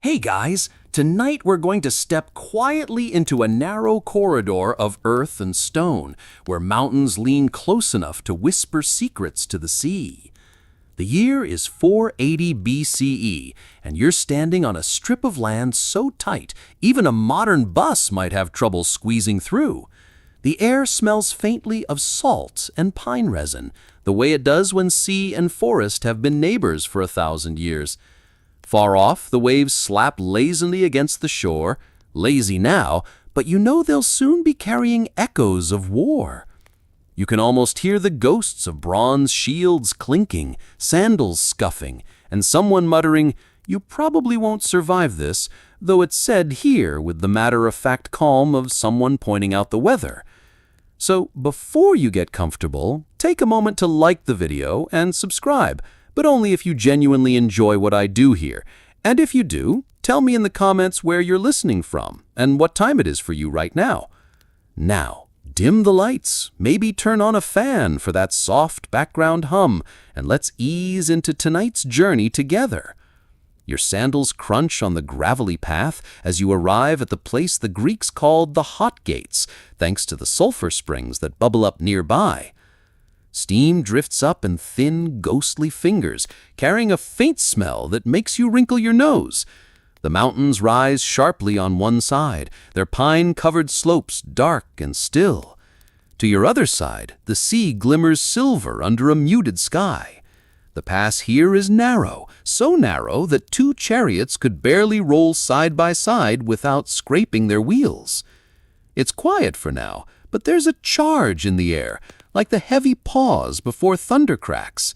Hey guys, tonight we're going to step quietly into a narrow corridor of earth and stone, where mountains lean close enough to whisper secrets to the sea. The year is 480 BCE, and you're standing on a strip of land so tight, even a modern bus might have trouble squeezing through. The air smells faintly of salt and pine resin, the way it does when sea and forest have been neighbors for 1,000 years. Far off, the waves slap lazily against the shore, lazy now, but you know they'll soon be carrying echoes of war. You can almost hear the ghosts of bronze shields clinking, sandals scuffing, and someone muttering, "You probably won't survive this," though it's said here with the matter-of-fact calm of someone pointing out the weather. So before you get comfortable, take a moment to like the video and subscribe, but only if you genuinely enjoy what I do here. And if you do, tell me in the comments where you're listening from and what time it is for you right now. Now, dim the lights, maybe turn on a fan for that soft background hum, and let's ease into tonight's journey together. Your sandals crunch on the gravelly path as you arrive at the place the Greeks called the Hot Gates, thanks to the sulfur springs that bubble up nearby. Steam drifts up in thin, ghostly fingers, carrying a faint smell that makes you wrinkle your nose. The mountains rise sharply on one side, their pine-covered slopes dark and still. To your other side, the sea glimmers silver under a muted sky. The pass here is narrow, so narrow that two chariots could barely roll side by side without scraping their wheels. It's quiet for now, but there's a charge in the air, like the heavy pause before thunder cracks.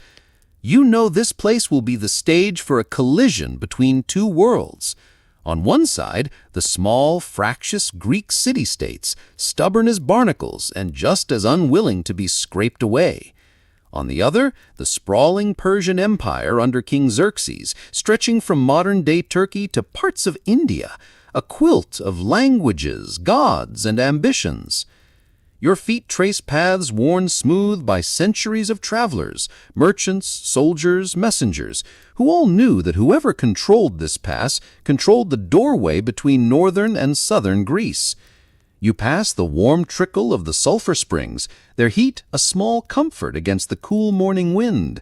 You know this place will be the stage for a collision between two worlds. On one side, the small, fractious Greek city-states, stubborn as barnacles and just as unwilling to be scraped away. On the other, the sprawling Persian Empire under King Xerxes, stretching from modern-day Turkey to parts of India, a quilt of languages, gods, and ambitions. Your feet trace paths worn smooth by centuries of travelers, merchants, soldiers, messengers, who all knew that whoever controlled this pass controlled the doorway between northern and southern Greece. You pass the warm trickle of the sulfur springs, their heat a small comfort against the cool morning wind.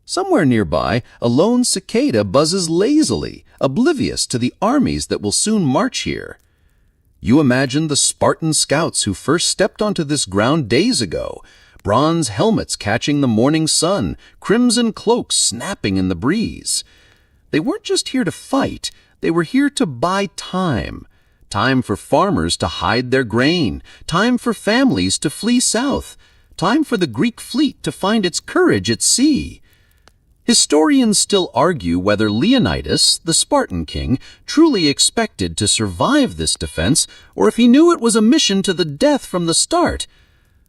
Somewhere nearby, a lone cicada buzzes lazily, oblivious to the armies that will soon march here. You imagine the Spartan scouts who first stepped onto this ground days ago, bronze helmets catching the morning sun, crimson cloaks snapping in the breeze. They weren't just here to fight, they were here to buy time. Time for farmers to hide their grain, time for families to flee south, time for the Greek fleet to find its courage at sea. Historians still argue whether Leonidas, the Spartan king, truly expected to survive this defense, or if he knew it was a mission to the death from the start.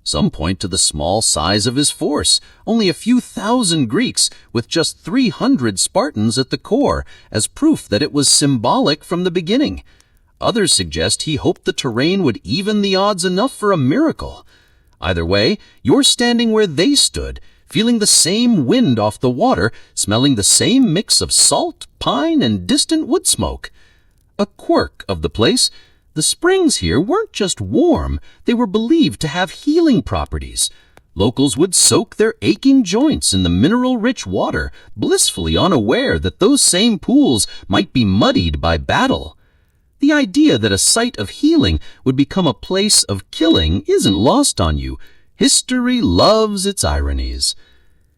Some point to the small size of his force, only a few thousand Greeks with just 300 Spartans at the core, as proof that it was symbolic from the beginning. Others suggest he hoped the terrain would even the odds enough for a miracle. Either way, you're standing where they stood, feeling the same wind off the water, smelling the same mix of salt, pine, and distant wood smoke. A quirk of the place, the springs here weren't just warm, they were believed to have healing properties. Locals would soak their aching joints in the mineral-rich water, blissfully unaware that those same pools might be muddied by battle. The idea that a site of healing would become a place of killing isn't lost on you. History loves its ironies.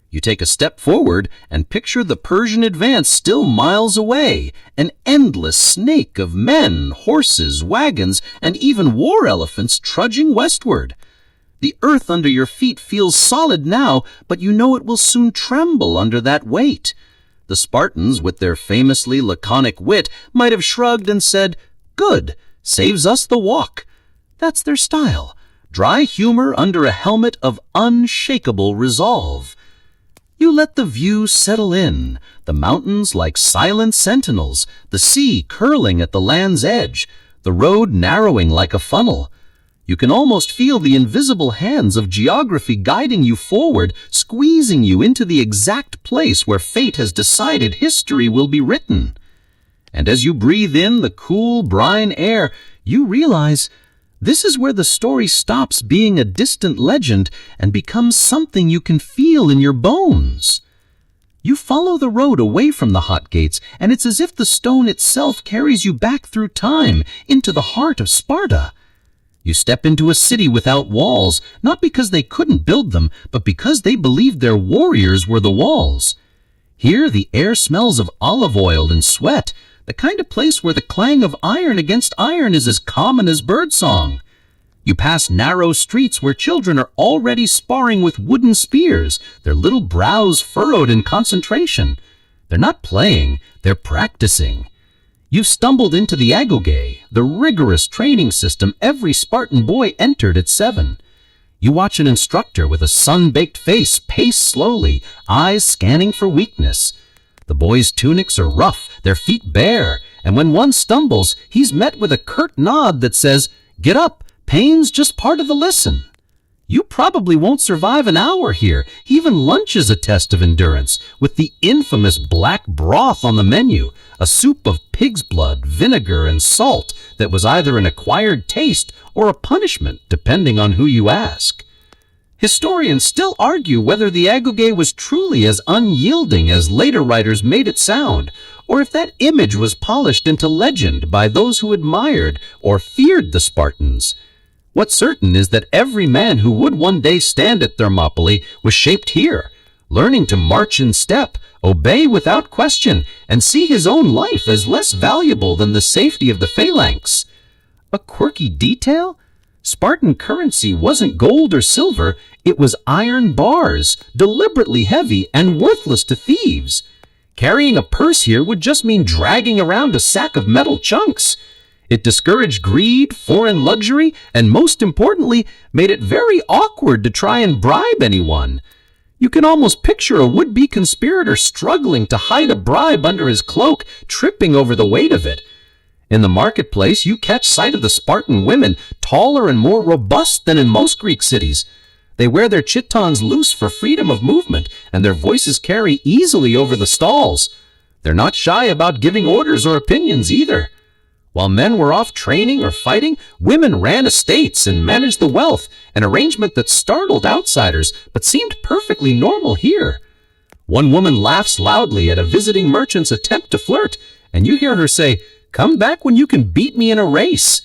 You take a step forward and picture the Persian advance still miles away, an endless snake of men, horses, wagons, and even war elephants trudging westward. The earth under your feet feels solid now, but you know it will soon tremble under that weight. The Spartans, with their famously laconic wit, might have shrugged and said, "Good, saves us the walk." That's their style. Dry humor under a helmet of unshakable resolve. You let the view settle in, the mountains like silent sentinels, the sea curling at the land's edge, the road narrowing like a funnel. You can almost feel the invisible hands of geography guiding you forward, squeezing you into the exact place where fate has decided history will be written. And as you breathe in the cool brine air, you realize this is where the story stops being a distant legend and becomes something you can feel in your bones. You follow the road away from the hot gates, and it's as if the stone itself carries you back through time into the heart of Sparta. You step into a city without walls, not because they couldn't build them, but because they believed their warriors were the walls. Here the air smells of olive oil and sweat, the kind of place where the clang of iron against iron is as common as birdsong. You pass narrow streets where children are already sparring with wooden spears, their little brows furrowed in concentration. They're not playing, they're practicing. You've stumbled into the agoge, the rigorous training system every Spartan boy entered at 7. You watch an instructor with a sun-baked face pace slowly, eyes scanning for weakness. The boys' tunics are rough, their feet bare, and when one stumbles, he's met with a curt nod that says, "Get up, pain's just part of the lesson." You probably won't survive an hour here. Even lunch is a test of endurance, with the infamous black broth on the menu, a soup of pig's blood, vinegar, and salt that was either an acquired taste or a punishment, depending on who you ask. Historians still argue whether the agoge was truly as unyielding as later writers made it sound, or if that image was polished into legend by those who admired or feared the Spartans. What's certain is that every man who would one day stand at Thermopylae was shaped here, learning to march in step, obey without question, and see his own life as less valuable than the safety of the phalanx. A quirky detail? Spartan currency wasn't gold or silver, it was iron bars, deliberately heavy and worthless to thieves. Carrying a purse here would just mean dragging around a sack of metal chunks. It discouraged greed, foreign luxury, and most importantly, made it very awkward to try and bribe anyone. You can almost picture a would-be conspirator struggling to hide a bribe under his cloak, tripping over the weight of it. In the marketplace, you catch sight of the Spartan women, taller and more robust than in most Greek cities. They wear their chitons loose for freedom of movement, and their voices carry easily over the stalls. They're not shy about giving orders or opinions either. While men were off training or fighting, women ran estates and managed the wealth, an arrangement that startled outsiders but seemed perfectly normal here. One woman laughs loudly at a visiting merchant's attempt to flirt, and you hear her say, "Come back when you can beat me in a race."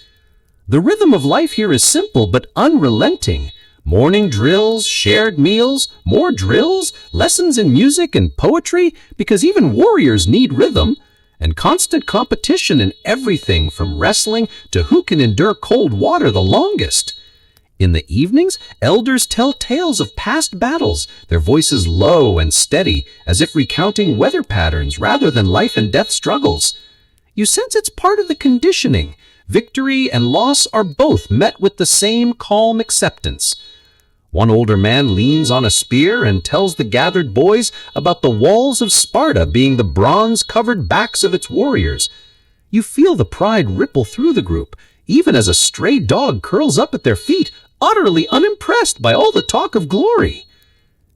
The rhythm of life here is simple but unrelenting. Morning drills, shared meals, more drills, lessons in music and poetry, because even warriors need rhythm, and constant competition in everything from wrestling to who can endure cold water the longest. In the evenings, elders tell tales of past battles, their voices low and steady, as if recounting weather patterns rather than life and death struggles. You sense it's part of the conditioning. Victory and loss are both met with the same calm acceptance. One older man leans on a spear and tells the gathered boys about the walls of Sparta being the bronze-covered backs of its warriors. You feel the pride ripple through the group, even as a stray dog curls up at their feet, utterly unimpressed by all the talk of glory.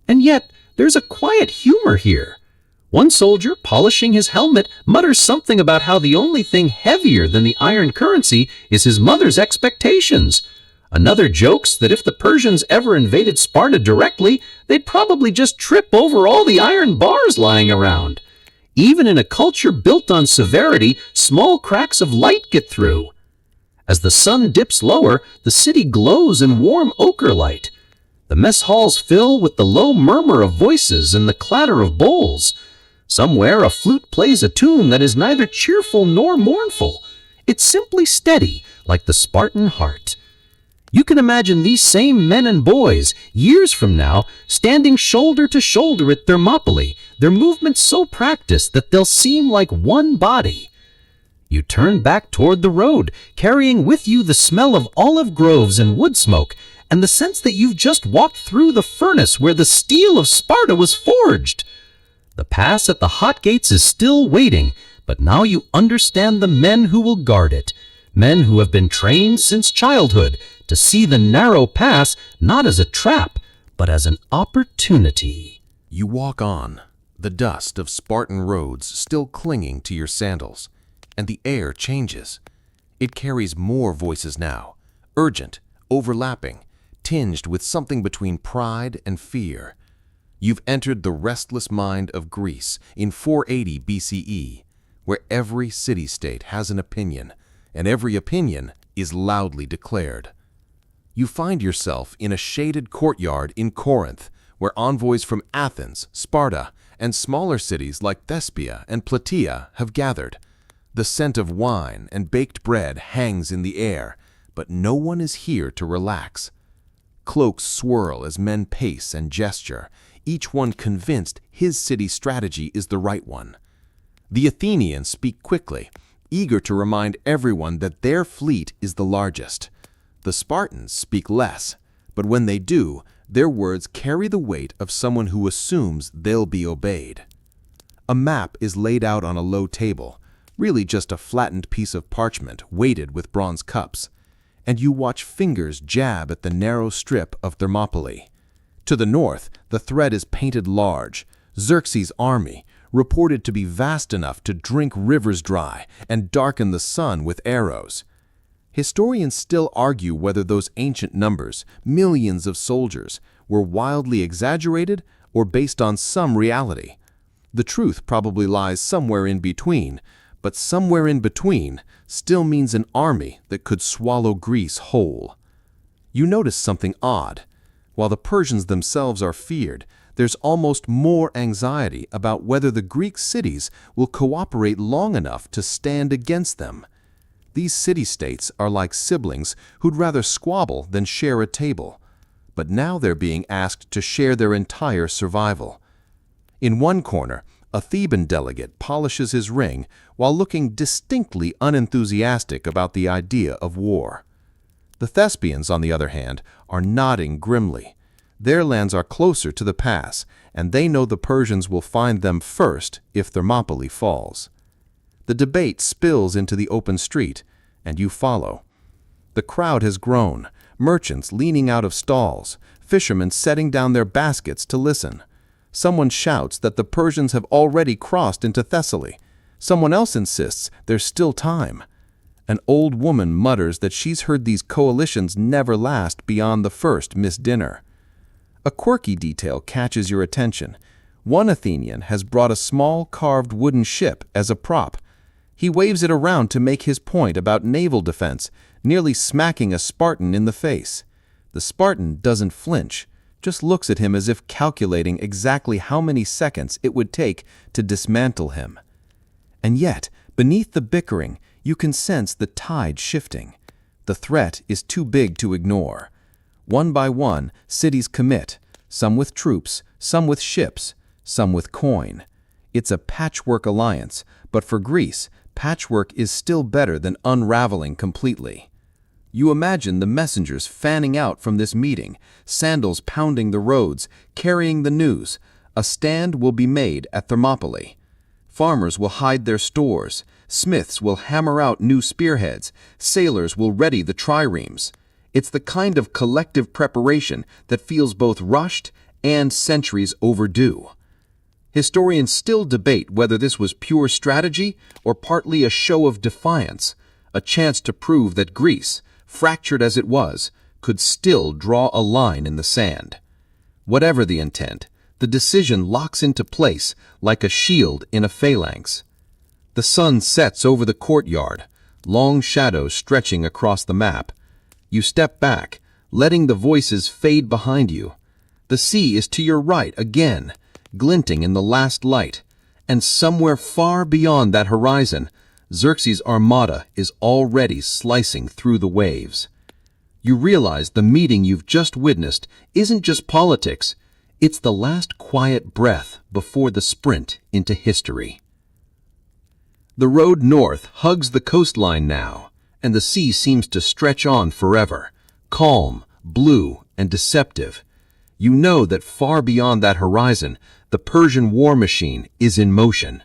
And yet, there's a quiet humor here. One soldier, polishing his helmet, mutters something about how the only thing heavier than the iron currency is his mother's expectations. Another jokes that if the Persians ever invaded Sparta directly, they'd probably just trip over all the iron bars lying around. Even in a culture built on severity, small cracks of light get through. As the sun dips lower, the city glows in warm ochre light. The mess halls fill with the low murmur of voices and the clatter of bowls. Somewhere a flute plays a tune that is neither cheerful nor mournful. It's simply steady, like the Spartan heart. You can imagine these same men and boys, years from now, standing shoulder to shoulder at Thermopylae, their movements so practiced that they'll seem like one body. You turn back toward the road, carrying with you the smell of olive groves and wood smoke, and the sense that you've just walked through the furnace where the steel of Sparta was forged. The pass at the hot gates is still waiting, but now you understand the men who will guard it, men who have been trained since childhood, to see the narrow pass not as a trap, but as an opportunity. You walk on, the dust of Spartan roads still clinging to your sandals. and the air changes. It carries more voices now, urgent, overlapping, tinged with something between pride and fear. You've entered the restless mind of Greece in 480 BCE, where every city-state has an opinion, and every opinion is loudly declared. You find yourself in a shaded courtyard in Corinth, where envoys from Athens, Sparta, and smaller cities like Thespia and Plataea have gathered. The scent of wine and baked bread hangs in the air, but no one is here to relax. Cloaks swirl as men pace and gesture, each one convinced his city strategy is the right one. The Athenians speak quickly, eager to remind everyone that their fleet is the largest. The Spartans speak less, but when they do, their words carry the weight of someone who assumes they'll be obeyed. A map is laid out on a low table, really just a flattened piece of parchment weighted with bronze cups, and you watch fingers jab at the narrow strip of Thermopylae. To the north, the thread is painted large, Xerxes' army, reported to be vast enough to drink rivers dry and darken the sun with arrows. Historians still argue whether those ancient numbers, millions of soldiers, were wildly exaggerated or based on some reality. The truth probably lies somewhere in between, but somewhere in between still means an army that could swallow Greece whole. You notice something odd. While the Persians themselves are feared, there's almost more anxiety about whether the Greek cities will cooperate long enough to stand against them. These city-states are like siblings who'd rather squabble than share a table, but now they're being asked to share their entire survival. In one corner, a Theban delegate polishes his ring while looking distinctly unenthusiastic about the idea of war. The Thespians, on the other hand, are nodding grimly. Their lands are closer to the pass, and they know the Persians will find them first if Thermopylae falls. The debate spills into the open street, and you follow. The crowd has grown, merchants leaning out of stalls, fishermen setting down their baskets to listen. Someone shouts that the Persians have already crossed into Thessaly. Someone else insists there's still time. An old woman mutters that she's heard these coalitions never last beyond the first missed dinner. A quirky detail catches your attention. One Athenian has brought a small carved wooden ship as a prop. He waves it around to make his point about naval defense, nearly smacking a Spartan in the face. The Spartan doesn't flinch, just looks at him as if calculating exactly how many seconds it would take to dismantle him. And yet, beneath the bickering, you can sense the tide shifting. The threat is too big to ignore. One by one, cities commit, some with troops, some with ships, some with coin. It's a patchwork alliance, but for Greece, patchwork is still better than unraveling completely. You imagine the messengers fanning out from this meeting, sandals pounding the roads, carrying the news. A stand will be made at Thermopylae. Farmers will hide their stores. Smiths will hammer out new spearheads. Sailors will ready the triremes. It's the kind of collective preparation that feels both rushed and centuries overdue. Historians still debate whether this was pure strategy or partly a show of defiance, a chance to prove that Greece, fractured as it was, could still draw a line in the sand. Whatever the intent, the decision locks into place like a shield in a phalanx. The sun sets over the courtyard, long shadows stretching across the map. You step back, letting the voices fade behind you. The sea is to your right again, glinting in the last light, and somewhere far beyond that horizon, Xerxes' armada is already slicing through the waves. You realize the meeting you've just witnessed isn't just politics, it's the last quiet breath before the sprint into history. The road north hugs the coastline now, and the sea seems to stretch on forever, calm, blue, and deceptive. You know that far beyond that horizon, the Persian war machine is in motion.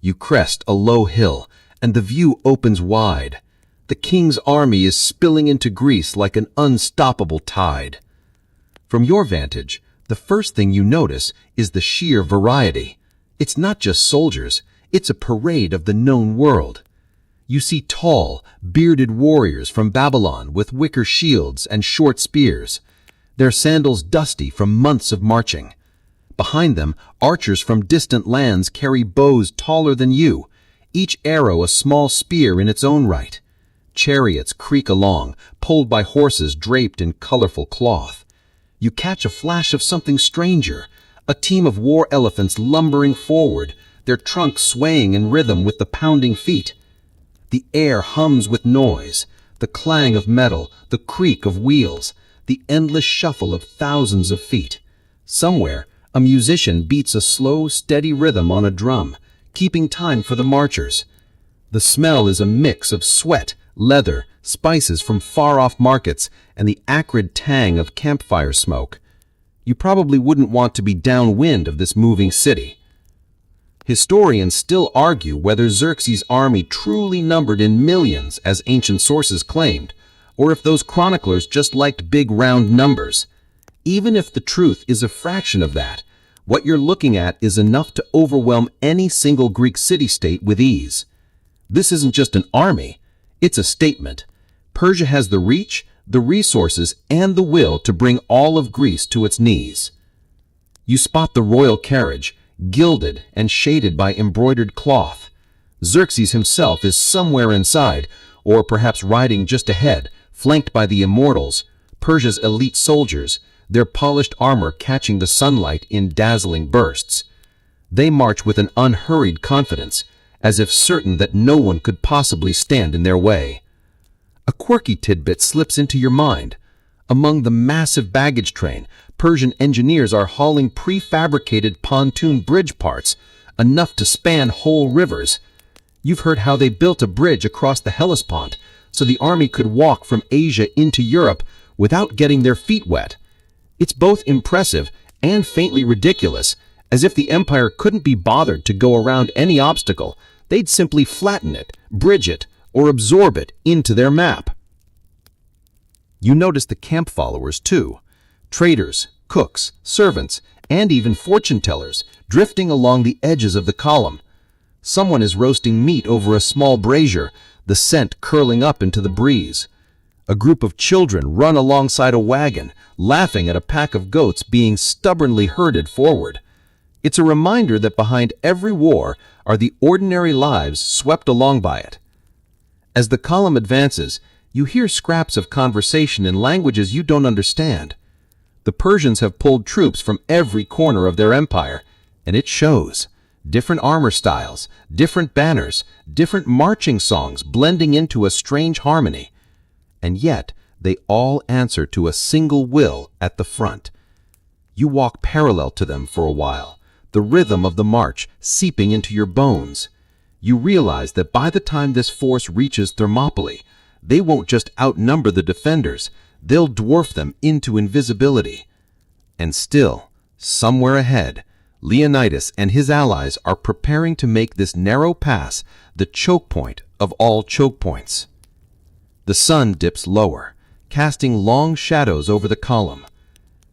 You crest a low hill, and the view opens wide. The king's army is spilling into Greece like an unstoppable tide. From your vantage, the first thing you notice is the sheer variety. It's not just soldiers, it's a parade of the known world. You see tall, bearded warriors from Babylon with wicker shields and short spears, their sandals dusty from months of marching. Behind them, archers from distant lands carry bows taller than you, each arrow a small spear in its own right. Chariots creak along, pulled by horses draped in colorful cloth. You catch a flash of something stranger, a team of war elephants lumbering forward, their trunks swaying in rhythm with the pounding feet. The air hums with noise, the clang of metal, the creak of wheels, the endless shuffle of thousands of feet. Somewhere, a musician beats a slow, steady rhythm on a drum, keeping time for the marchers. The smell is a mix of sweat, leather, spices from far-off markets, and the acrid tang of campfire smoke. You probably wouldn't want to be downwind of this moving city. Historians still argue whether Xerxes' army truly numbered in millions, as ancient sources claimed, or if those chroniclers just liked big round numbers. Even if the truth is a fraction of that, what you're looking at is enough to overwhelm any single Greek city-state with ease. This isn't just an army, it's a statement. Persia has the reach, the resources, and the will to bring all of Greece to its knees. You spot the royal carriage, gilded and shaded by embroidered cloth. Xerxes himself is somewhere inside, or perhaps riding just ahead, flanked by the immortals, Persia's elite soldiers, their polished armor catching the sunlight in dazzling bursts. They march with an unhurried confidence, as if certain that no one could possibly stand in their way. A quirky tidbit slips into your mind. Among the massive baggage train, Persian engineers are hauling prefabricated pontoon bridge parts, enough to span whole rivers. You've heard how they built a bridge across the Hellespont, so the army could walk from Asia into Europe without getting their feet wet. It's both impressive and faintly ridiculous, as if the empire couldn't be bothered to go around any obstacle. They'd simply flatten it, bridge it, or absorb it into their map. You notice the camp followers too. Traders, cooks, servants, and even fortune-tellers drifting along the edges of the column. Someone is roasting meat over a small brazier, the scent curling up into the breeze. A group of children run alongside a wagon, laughing at a pack of goats being stubbornly herded forward. It's a reminder that behind every war are the ordinary lives swept along by it. As the column advances, you hear scraps of conversation in languages you don't understand. The Persians have pulled troops from every corner of their empire, and it shows. Different armor styles, different banners, different marching songs blending into a strange harmony. And yet, they all answer to a single will at the front. You walk parallel to them for a while, the rhythm of the march seeping into your bones. You realize that by the time this force reaches Thermopylae, they won't just outnumber the defenders, they'll dwarf them into invisibility. And still, somewhere ahead, Leonidas and his allies are preparing to make this narrow pass the choke point of all choke points. The sun dips lower, casting long shadows over the column.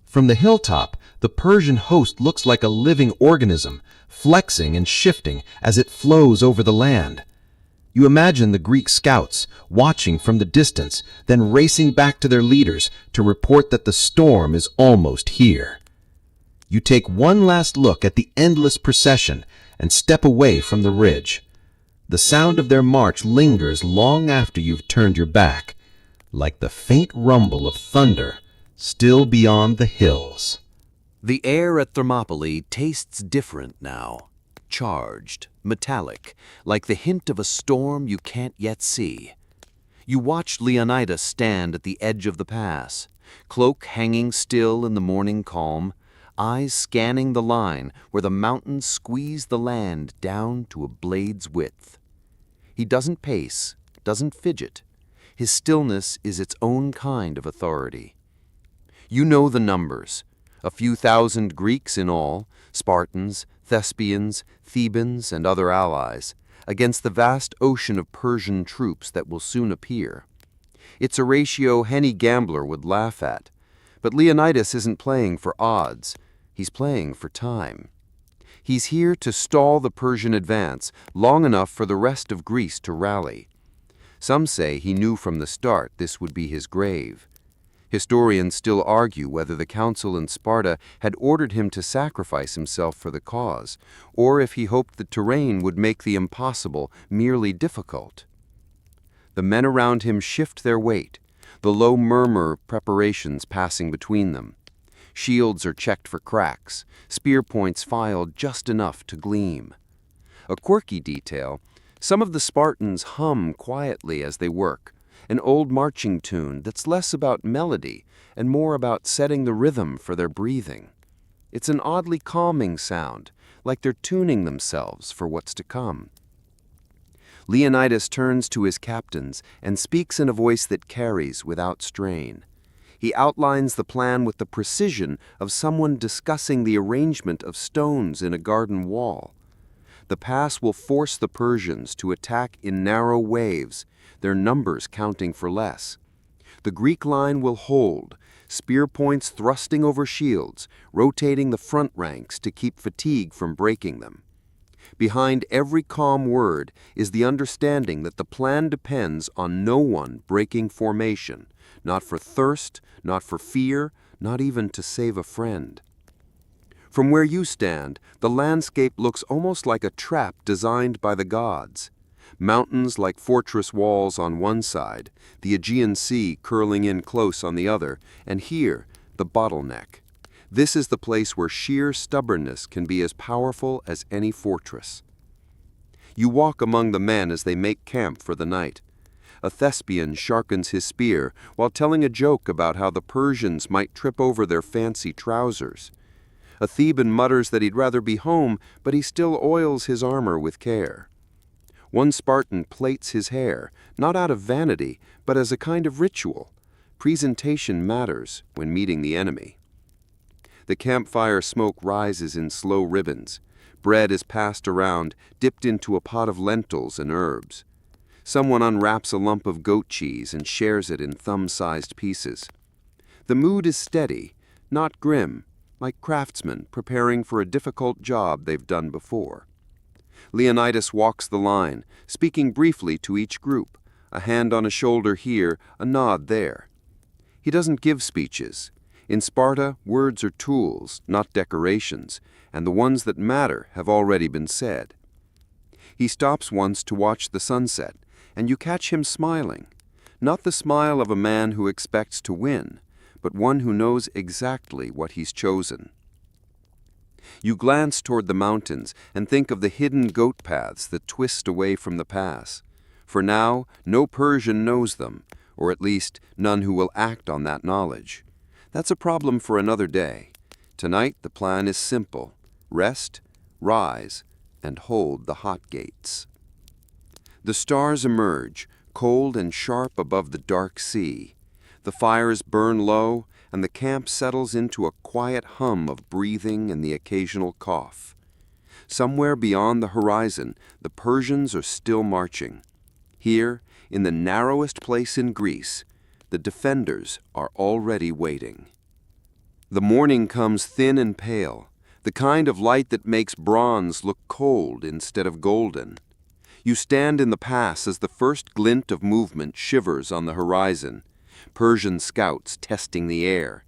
From the hilltop, the Persian host looks like a living organism, flexing and shifting as it flows over the land. You imagine the Greek scouts watching from the distance, then racing back to their leaders to report that the storm is almost here. You take one last look at the endless procession and step away from the ridge. The sound of their march lingers long after you've turned your back, like the faint rumble of thunder still beyond the hills. The air at Thermopylae tastes different now. Charged, metallic, like the hint of a storm you can't yet see. You watched Leonidas stand at the edge of the pass, cloak hanging still in the morning calm, eyes scanning the line where the mountains squeeze the land down to a blade's width. He doesn't pace, doesn't fidget. His stillness is its own kind of authority. You know the numbers. A few thousand Greeks in all, Spartans, Thespians, Thebans, and other allies, against the vast ocean of Persian troops that will soon appear. It's a ratio any gambler would laugh at. But Leonidas isn't playing for odds. He's playing for time. He's here to stall the Persian advance long enough for the rest of Greece to rally. Some say he knew from the start this would be his grave. Historians still argue whether the council in Sparta had ordered him to sacrifice himself for the cause, or if he hoped the terrain would make the impossible merely difficult. The men around him shift their weight, the low murmur of preparations passing between them. Shields are checked for cracks, spear points filed just enough to gleam. A quirky detail, some of the Spartans hum quietly as they work, an old marching tune that's less about melody and more about setting the rhythm for their breathing. It's an oddly calming sound, like they're tuning themselves for what's to come. Leonidas turns to his captains and speaks in a voice that carries without strain. He outlines the plan with the precision of someone discussing the arrangement of stones in a garden wall. The pass will force the Persians to attack in narrow waves, their numbers counting for less. The Greek line will hold, spear points thrusting over shields, rotating the front ranks to keep fatigue from breaking them. Behind every calm word is the understanding that the plan depends on no one breaking formation, not for thirst, not for fear, not even to save a friend. From where you stand, the landscape looks almost like a trap designed by the gods. Mountains like fortress walls on one side, the Aegean Sea curling in close on the other, and here, the bottleneck. This is the place where sheer stubbornness can be as powerful as any fortress. You walk among the men as they make camp for the night. A Thespian sharpens his spear while telling a joke about how the Persians might trip over their fancy trousers. A Theban mutters that he'd rather be home, but he still oils his armor with care. One Spartan plaits his hair, not out of vanity, but as a kind of ritual. Presentation matters when meeting the enemy. The campfire smoke rises in slow ribbons. Bread is passed around, dipped into a pot of lentils and herbs. Someone unwraps a lump of goat cheese and shares it in thumb-sized pieces. The mood is steady, not grim, like craftsmen preparing for a difficult job they've done before. Leonidas walks the line, speaking briefly to each group, a hand on a shoulder here, a nod there. He doesn't give speeches. In Sparta, words are tools, not decorations, and the ones that matter have already been said. He stops once to watch the sunset, and you catch him smiling, not the smile of a man who expects to win, but one who knows exactly what he's chosen. You glance toward the mountains and think of the hidden goat paths that twist away from the pass. For now, no Persian knows them, or at least none who will act on that knowledge. That's a problem for another day. Tonight, the plan is simple. Rest, rise, and hold the hot gates. The stars emerge, cold and sharp above the dark sea. The fires burn low, and the camp settles into a quiet hum of breathing and the occasional cough. Somewhere beyond the horizon, the Persians are still marching. Here, in the narrowest place in Greece, the defenders are already waiting. The morning comes thin and pale, the kind of light that makes bronze look cold instead of golden. You stand in the pass as the first glint of movement shivers on the horizon. Persian scouts testing the air.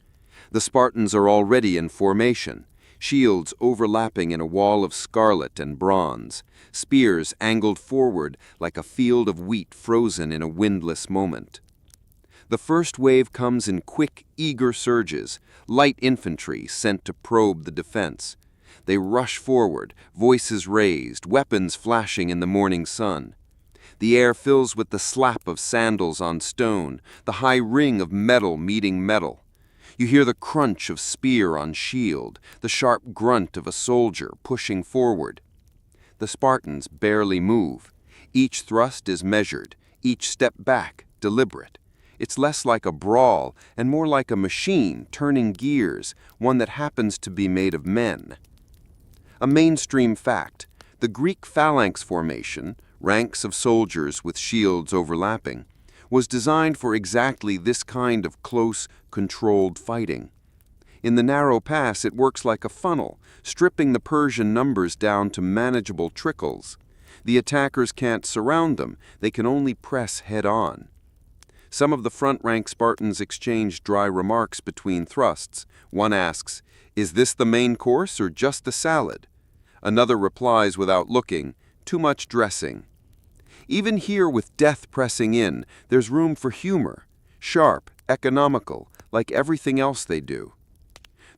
The Spartans are already in formation, shields overlapping in a wall of scarlet and bronze, spears angled forward like a field of wheat frozen in a windless moment. The first wave comes in quick, eager surges, light infantry sent to probe the defense. They rush forward, voices raised, weapons flashing in the morning sun. The air fills with the slap of sandals on stone, the high ring of metal meeting metal. You hear the crunch of spear on shield, the sharp grunt of a soldier pushing forward. The Spartans barely move. Each thrust is measured, each step back deliberate. It's less like a brawl and more like a machine turning gears, one that happens to be made of men. A mainstream fact, the Greek phalanx formation, ranks of soldiers with shields overlapping, was designed for exactly this kind of close, controlled fighting. In the narrow pass, it works like a funnel, stripping the Persian numbers down to manageable trickles. The attackers can't surround them, they can only press head-on. Some of the front-rank Spartans exchange dry remarks between thrusts. One asks, "Is this the main course or just the salad?" Another replies without looking, "Too much dressing." Even here, with death pressing in, there's room for humor, sharp, economical, like everything else they do.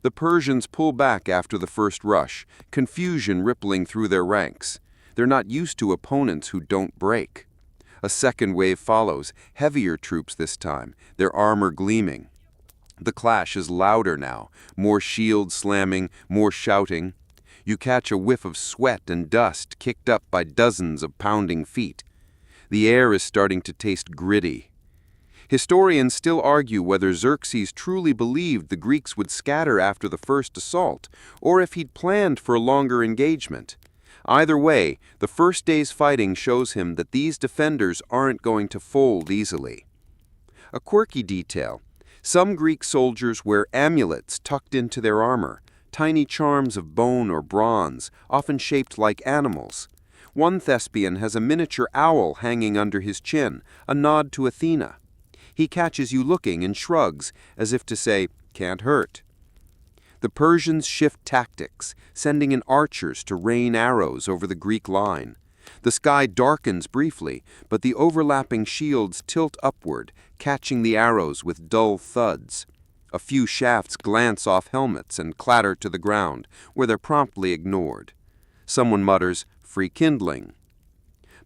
The Persians pull back after the first rush, confusion rippling through their ranks. They're not used to opponents who don't break. A second wave follows, heavier troops this time, their armor gleaming. The clash is louder now, more shields slamming, more shouting. You catch a whiff of sweat and dust kicked up by dozens of pounding feet. The air is starting to taste gritty. Historians still argue whether Xerxes truly believed the Greeks would scatter after the first assault, or if he'd planned for a longer engagement. Either way, the first day's fighting shows him that these defenders aren't going to fold easily. A quirky detail: some Greek soldiers wear amulets tucked into their armor, tiny charms of bone or bronze, often shaped like animals. One Thespian has a miniature owl hanging under his chin, a nod to Athena. He catches you looking and shrugs, as if to say, "Can't hurt." The Persians shift tactics, sending in archers to rain arrows over the Greek line. The sky darkens briefly, but the overlapping shields tilt upward, catching the arrows with dull thuds. A few shafts glance off helmets and clatter to the ground, where they're promptly ignored. Someone mutters, "Free kindling."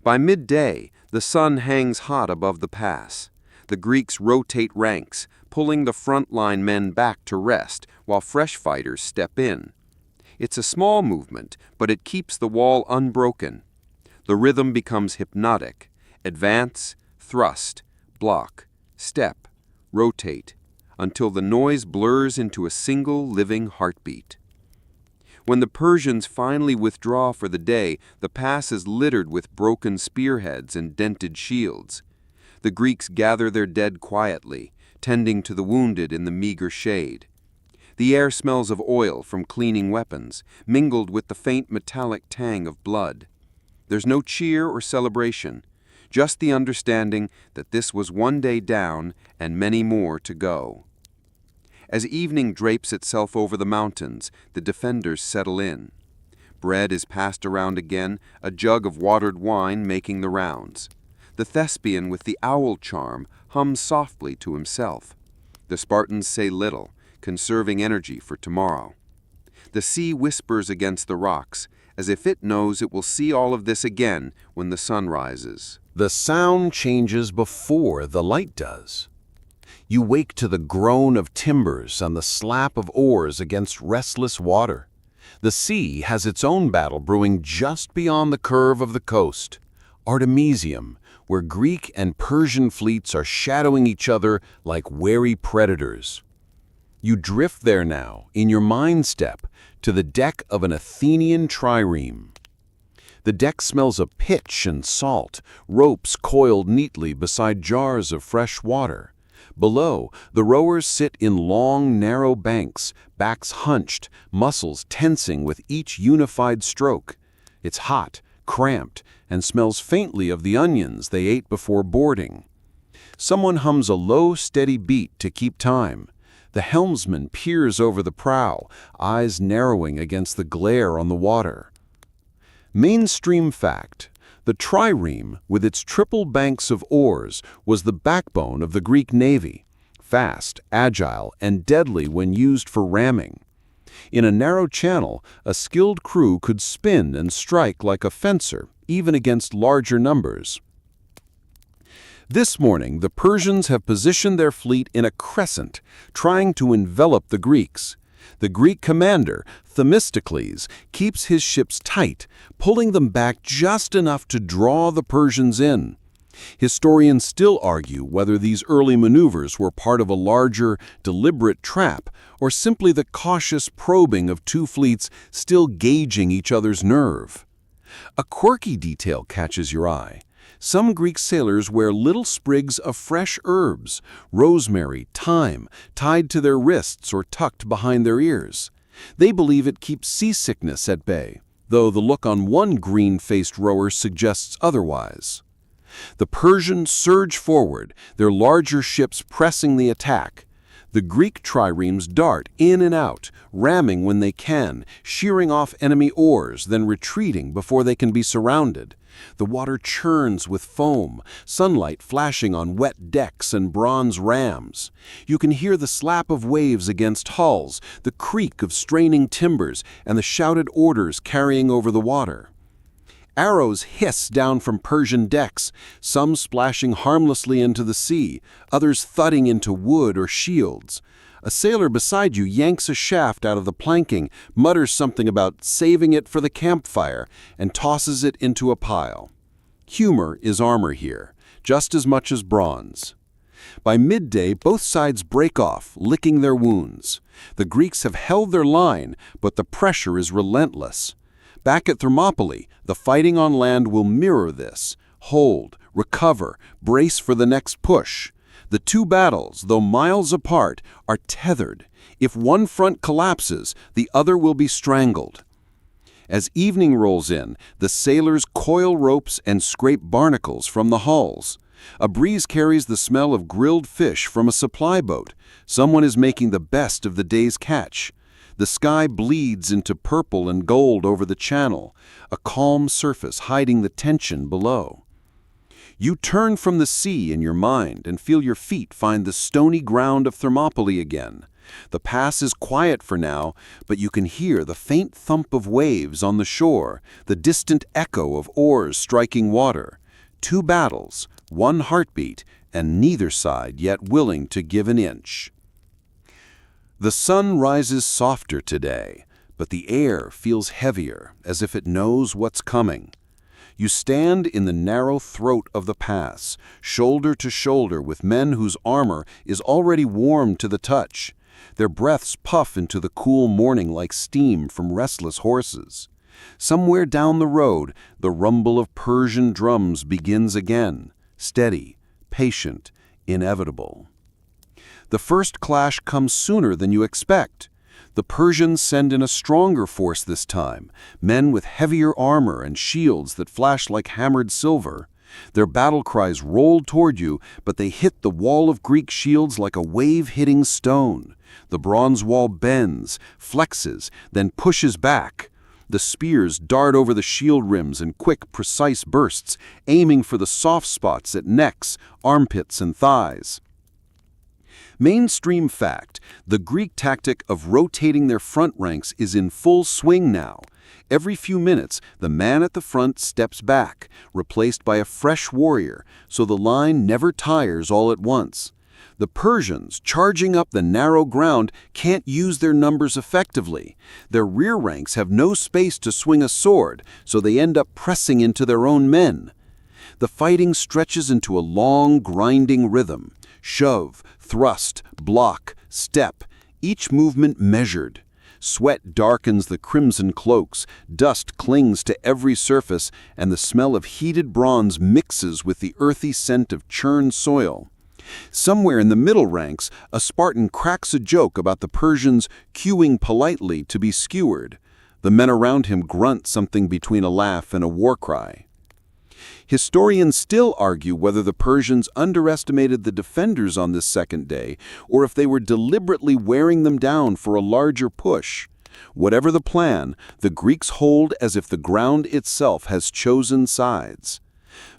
By midday, the sun hangs hot above the pass. The Greeks rotate ranks, pulling the front-line men back to rest, while fresh fighters step in. It's a small movement, but it keeps the wall unbroken. The rhythm becomes hypnotic. Advance, thrust, block, step, rotate, until the noise blurs into a single living heartbeat. When the Persians finally withdraw for the day, the pass is littered with broken spearheads and dented shields. The Greeks gather their dead quietly, tending to the wounded in the meager shade. The air smells of oil from cleaning weapons, mingled with the faint metallic tang of blood. There's no cheer or celebration, just the understanding that this was one day down and many more to go. As evening drapes itself over the mountains, the defenders settle in. Bread is passed around again, a jug of watered wine making the rounds. The Thespian with the owl charm hums softly to himself. The Spartans say little, conserving energy for tomorrow. The sea whispers against the rocks, as if it knows it will see all of this again when the sun rises. The sound changes before the light does. You wake to the groan of timbers and the slap of oars against restless water. The sea has its own battle brewing just beyond the curve of the coast, Artemisium, where Greek and Persian fleets are shadowing each other like wary predators. You drift there now, in your mind step, to the deck of an Athenian trireme. The deck smells of pitch and salt, ropes coiled neatly beside jars of fresh water. Below, the rowers sit in long, narrow banks, backs hunched, muscles tensing with each unified stroke. It's hot, cramped, and smells faintly of the onions they ate before boarding. Someone hums a low, steady beat to keep time. The helmsman peers over the prow, eyes narrowing against the glare on the water. Mainstream fact: the trireme, with its triple banks of oars, was the backbone of the Greek navy, fast, agile, and deadly when used for ramming. In a narrow channel, a skilled crew could spin and strike like a fencer, even against larger numbers. This morning, the Persians have positioned their fleet in a crescent, trying to envelop the Greeks. The Greek commander, Themistocles, keeps his ships tight, pulling them back just enough to draw the Persians in. Historians still argue whether these early maneuvers were part of a larger, deliberate trap, or simply the cautious probing of two fleets still gauging each other's nerve. A quirky detail catches your eye. Some Greek sailors wear little sprigs of fresh herbs, rosemary, thyme, tied to their wrists or tucked behind their ears. They believe it keeps seasickness at bay. though the look on one green-faced rower suggests otherwise. The Persians surge forward, their larger ships pressing the attack. The Greek triremes dart in and out, ramming when they can, shearing off enemy oars, then retreating before they can be surrounded. The water churns with foam, sunlight flashing on wet decks and bronze rams. You can hear the slap of waves against hulls, the creak of straining timbers, and the shouted orders carrying over the water. Arrows hiss down from Persian decks, some splashing harmlessly into the sea, others thudding into wood or shields. A sailor beside you yanks a shaft out of the planking, mutters something about saving it for the campfire, and tosses it into a pile. Humor is armor here, just as much as bronze. By midday, both sides break off, licking their wounds. The Greeks have held their line, but the pressure is relentless. Back at Thermopylae, the fighting on land will mirror this. Hold, recover, brace for the next push. The two battles, though miles apart, are tethered. If one front collapses, the other will be strangled. As evening rolls in, the sailors coil ropes and scrape barnacles from the hulls. A breeze carries the smell of grilled fish from a supply boat. Someone is making the best of the day's catch. The sky bleeds into purple and gold over the channel, a calm surface hiding the tension below. You turn from the sea in your mind and feel your feet find the stony ground of Thermopylae again. The pass is quiet for now, but you can hear the faint thump of waves on the shore, the distant echo of oars striking water. Two battles, one heartbeat, and neither side yet willing to give an inch. The sun rises softer today, but the air feels heavier, as if it knows what's coming. You stand in the narrow throat of the pass, shoulder to shoulder with men whose armor is already warm to the touch. Their breaths puff into the cool morning like steam from restless horses. Somewhere down the road, the rumble of Persian drums begins again, steady, patient, inevitable. The first clash comes sooner than you expect. The Persians send in a stronger force this time, men with heavier armor and shields that flash like hammered silver. Their battle cries roll toward you, but they hit the wall of Greek shields like a wave-hitting stone. The bronze wall bends, flexes, then pushes back. The spears dart over the shield rims in quick, precise bursts, aiming for the soft spots at necks, armpits, and thighs. Mainstream fact, the Greek tactic of rotating their front ranks is in full swing now. Every few minutes, the man at the front steps back, replaced by a fresh warrior, so the line never tires all at once. The Persians, charging up the narrow ground, can't use their numbers effectively. Their rear ranks have no space to swing a sword, so they end up pressing into their own men. The fighting stretches into a long, grinding rhythm. Shove, thrust, block, step, each movement measured. Sweat darkens the crimson cloaks, dust clings to every surface, and the smell of heated bronze mixes with the earthy scent of churned soil. Somewhere in the middle ranks, a Spartan cracks a joke about the Persians queuing politely to be skewered. The men around him grunt something between a laugh and a war cry. Historians still argue whether the Persians underestimated the defenders on this second day, or if they were deliberately wearing them down for a larger push. Whatever the plan, the Greeks hold as if the ground itself has chosen sides.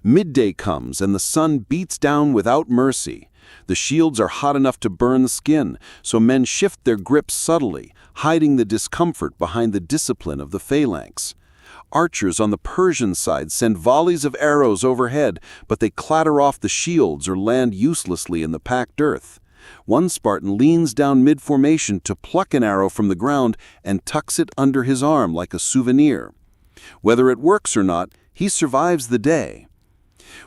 Midday comes and the sun beats down without mercy. The shields are hot enough to burn the skin, so men shift their grips subtly, hiding the discomfort behind the discipline of the phalanx. Archers on the Persian side send volleys of arrows overhead, but they clatter off the shields or land uselessly in the packed earth. One Spartan leans down mid-formation to pluck an arrow from the ground and tucks it under his arm like a souvenir. Whether it works or not, he survives the day.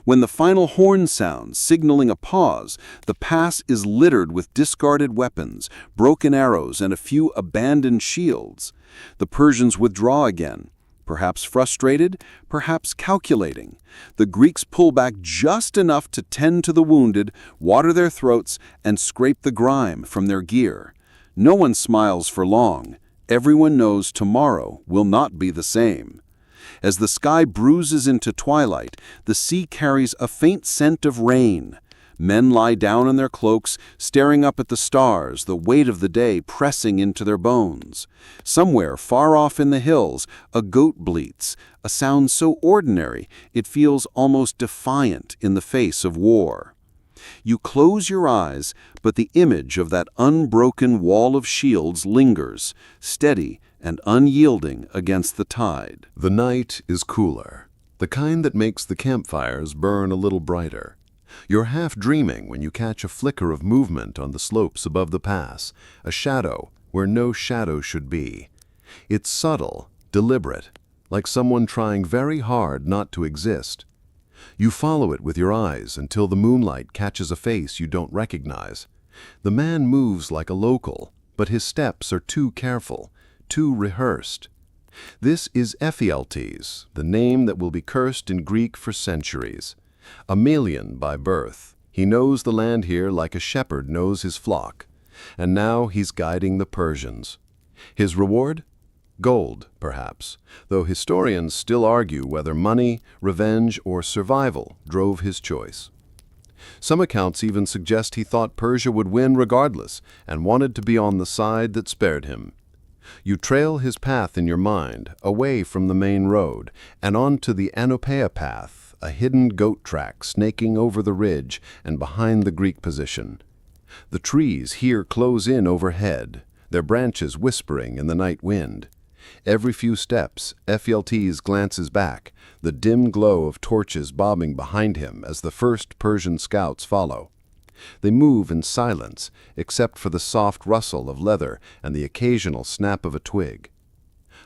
When the final horn sounds, signaling a pause, the pass is littered with discarded weapons, broken arrows, and a few abandoned shields. The Persians withdraw again. Perhaps frustrated, perhaps calculating. The Greeks pull back just enough to tend to the wounded, water their throats, and scrape the grime from their gear. No one smiles for long. everyone knows tomorrow will not be the same. As the sky bruises into twilight, the sea carries a faint scent of rain. Men lie down in their cloaks, staring up at the stars, the weight of the day pressing into their bones. Somewhere far off in the hills, a goat bleats, a sound so ordinary it feels almost defiant in the face of war. You close your eyes, but the image of that unbroken wall of shields lingers, steady and unyielding against the tide. The night is cooler, the kind that makes the campfires burn a little brighter. You're half dreaming when you catch a flicker of movement on the slopes above the pass, a shadow where no shadow should be. It's subtle, deliberate, like someone trying very hard not to exist. You follow it with your eyes until the moonlight catches a face you don't recognize. The man moves like a local, but his steps are too careful, too rehearsed. This is Ephialtes, the name that will be cursed in Greek for centuries. A Melian by birth, he knows the land here like a shepherd knows his flock, and now he's guiding the Persians. His reward? Gold, perhaps, though historians still argue whether money, revenge, or survival drove his choice. Some accounts even suggest he thought Persia would win regardless and wanted to be on the side that spared him. You trail his path in your mind, away from the main road, and onto the Anopeia path, a hidden goat track snaking over the ridge and behind the Greek position. The trees here close in overhead, their branches whispering in the night wind. Every few steps, Ephialtes glances back, the dim glow of torches bobbing behind him as the first Persian scouts follow. They move in silence, except for the soft rustle of leather and the occasional snap of a twig.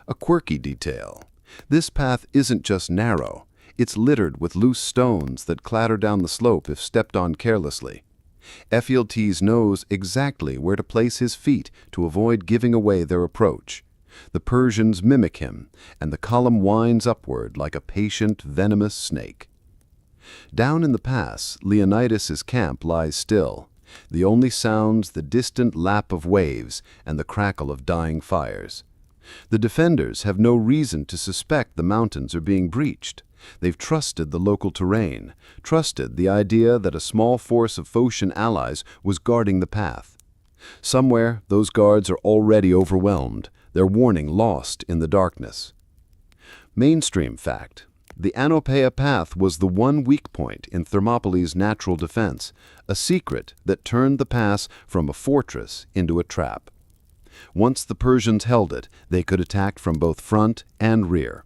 A quirky detail. This path isn't just narrow, it's littered with loose stones that clatter down the slope if stepped on carelessly. Ephialtes knows exactly where to place his feet to avoid giving away their approach. The Persians mimic him, and the column winds upward like a patient, venomous snake. Down in the pass, Leonidas's camp lies still. The only sounds the distant lap of waves and the crackle of dying fires. The defenders have no reason to suspect the mountains are being breached. They've trusted the local terrain, trusted the idea that a small force of Phocian allies was guarding the path. Somewhere, those guards are already overwhelmed, their warning lost in the darkness. Mainstream fact. The Anopeia path was the one weak point in Thermopylae's natural defense, a secret that turned the pass from a fortress into a trap. Once the Persians held it, they could attack from both front and rear.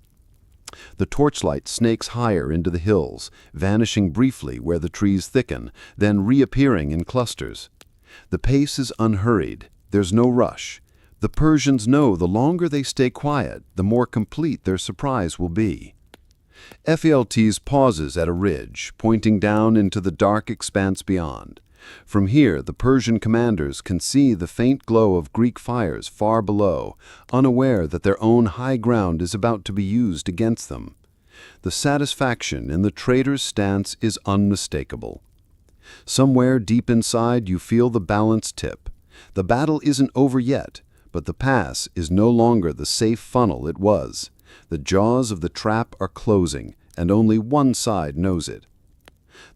The torchlight snakes higher into the hills, vanishing briefly where the trees thicken, then reappearing in clusters. The pace is unhurried. There's no rush. The Persians know the longer they stay quiet, the more complete their surprise will be. Ephialtes pauses at a ridge, pointing down into the dark expanse beyond. From here, the Persian commanders can see the faint glow of Greek fires far below, unaware that their own high ground is about to be used against them. The satisfaction in the traitor's stance is unmistakable. Somewhere deep inside, you feel the balance tip. The battle isn't over yet, but the pass is no longer the safe funnel it was. The jaws of the trap are closing, and only one side knows it.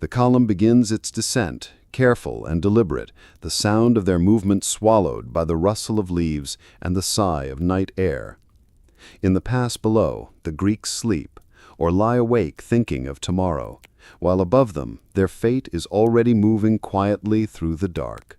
The column begins its descent, careful and deliberate, the sound of their movement swallowed by the rustle of leaves and the sigh of night air. In the pass below, the Greeks sleep, or lie awake thinking of tomorrow, while above them their fate is already moving quietly through the dark.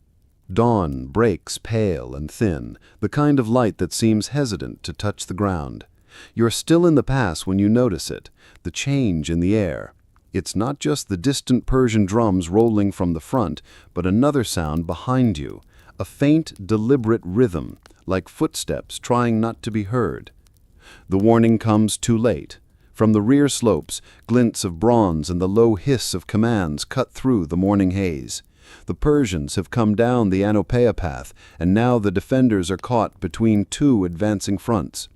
Dawn breaks pale and thin, the kind of light that seems hesitant to touch the ground. You're still in the pass when you notice it, the change in the air. It's not just the distant Persian drums rolling from the front, but another sound behind you, a faint, deliberate rhythm, like footsteps trying not to be heard. The warning comes too late. From the rear slopes, glints of bronze and the low hiss of commands cut through the morning haze. The Persians have come down the Anopeia path, and now the defenders are caught between two advancing fronts.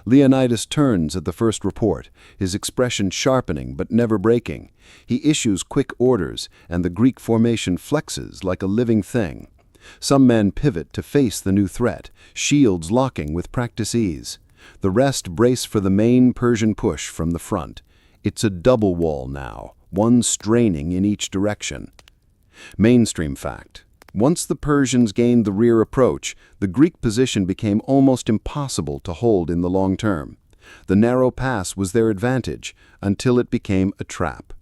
Leonidas turns at the first report, his expression sharpening but never breaking. He issues quick orders, and the Greek formation flexes like a living thing. Some men pivot to face the new threat, shields locking with practice ease. The rest brace for the main Persian push from the front. It's a double wall now, one straining in each direction. Mainstream fact. Once the Persians gained the rear approach, the Greek position became almost impossible to hold in the long term. The narrow pass was their advantage until it became a trap.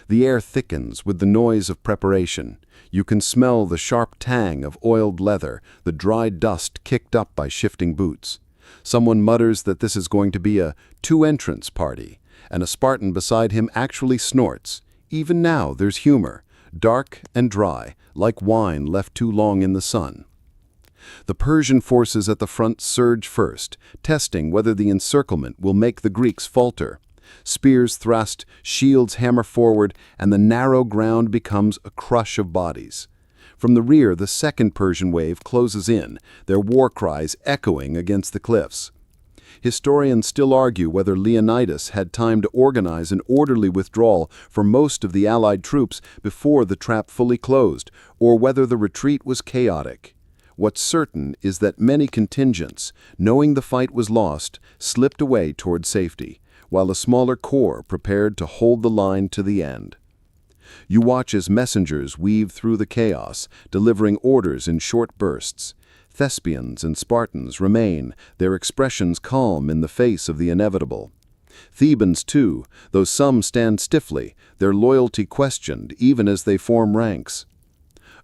The air thickens with the noise of preparation. You can smell the sharp tang of oiled leather, the dry dust kicked up by shifting boots. Someone mutters that this is going to be a two-entrance party, and a Spartan beside him actually snorts. Even now there's humor, dark and dry, like wine left too long in the sun. The Persian forces at the front surge first, testing whether the encirclement will make the Greeks falter. Spears thrust, shields hammer forward, and the narrow ground becomes a crush of bodies. From the rear, the second Persian wave closes in, their war cries echoing against the cliffs. Historians still argue whether Leonidas had time to organize an orderly withdrawal for most of the Allied troops before the trap fully closed, or whether the retreat was chaotic. What's certain is that many contingents, knowing the fight was lost, slipped away toward safety, while a smaller corps prepared to hold the line to the end. You watch as messengers weave through the chaos, delivering orders in short bursts. Thespians and Spartans remain, their expressions calm in the face of the inevitable. Thebans, too, though some stand stiffly, their loyalty questioned even as they form ranks.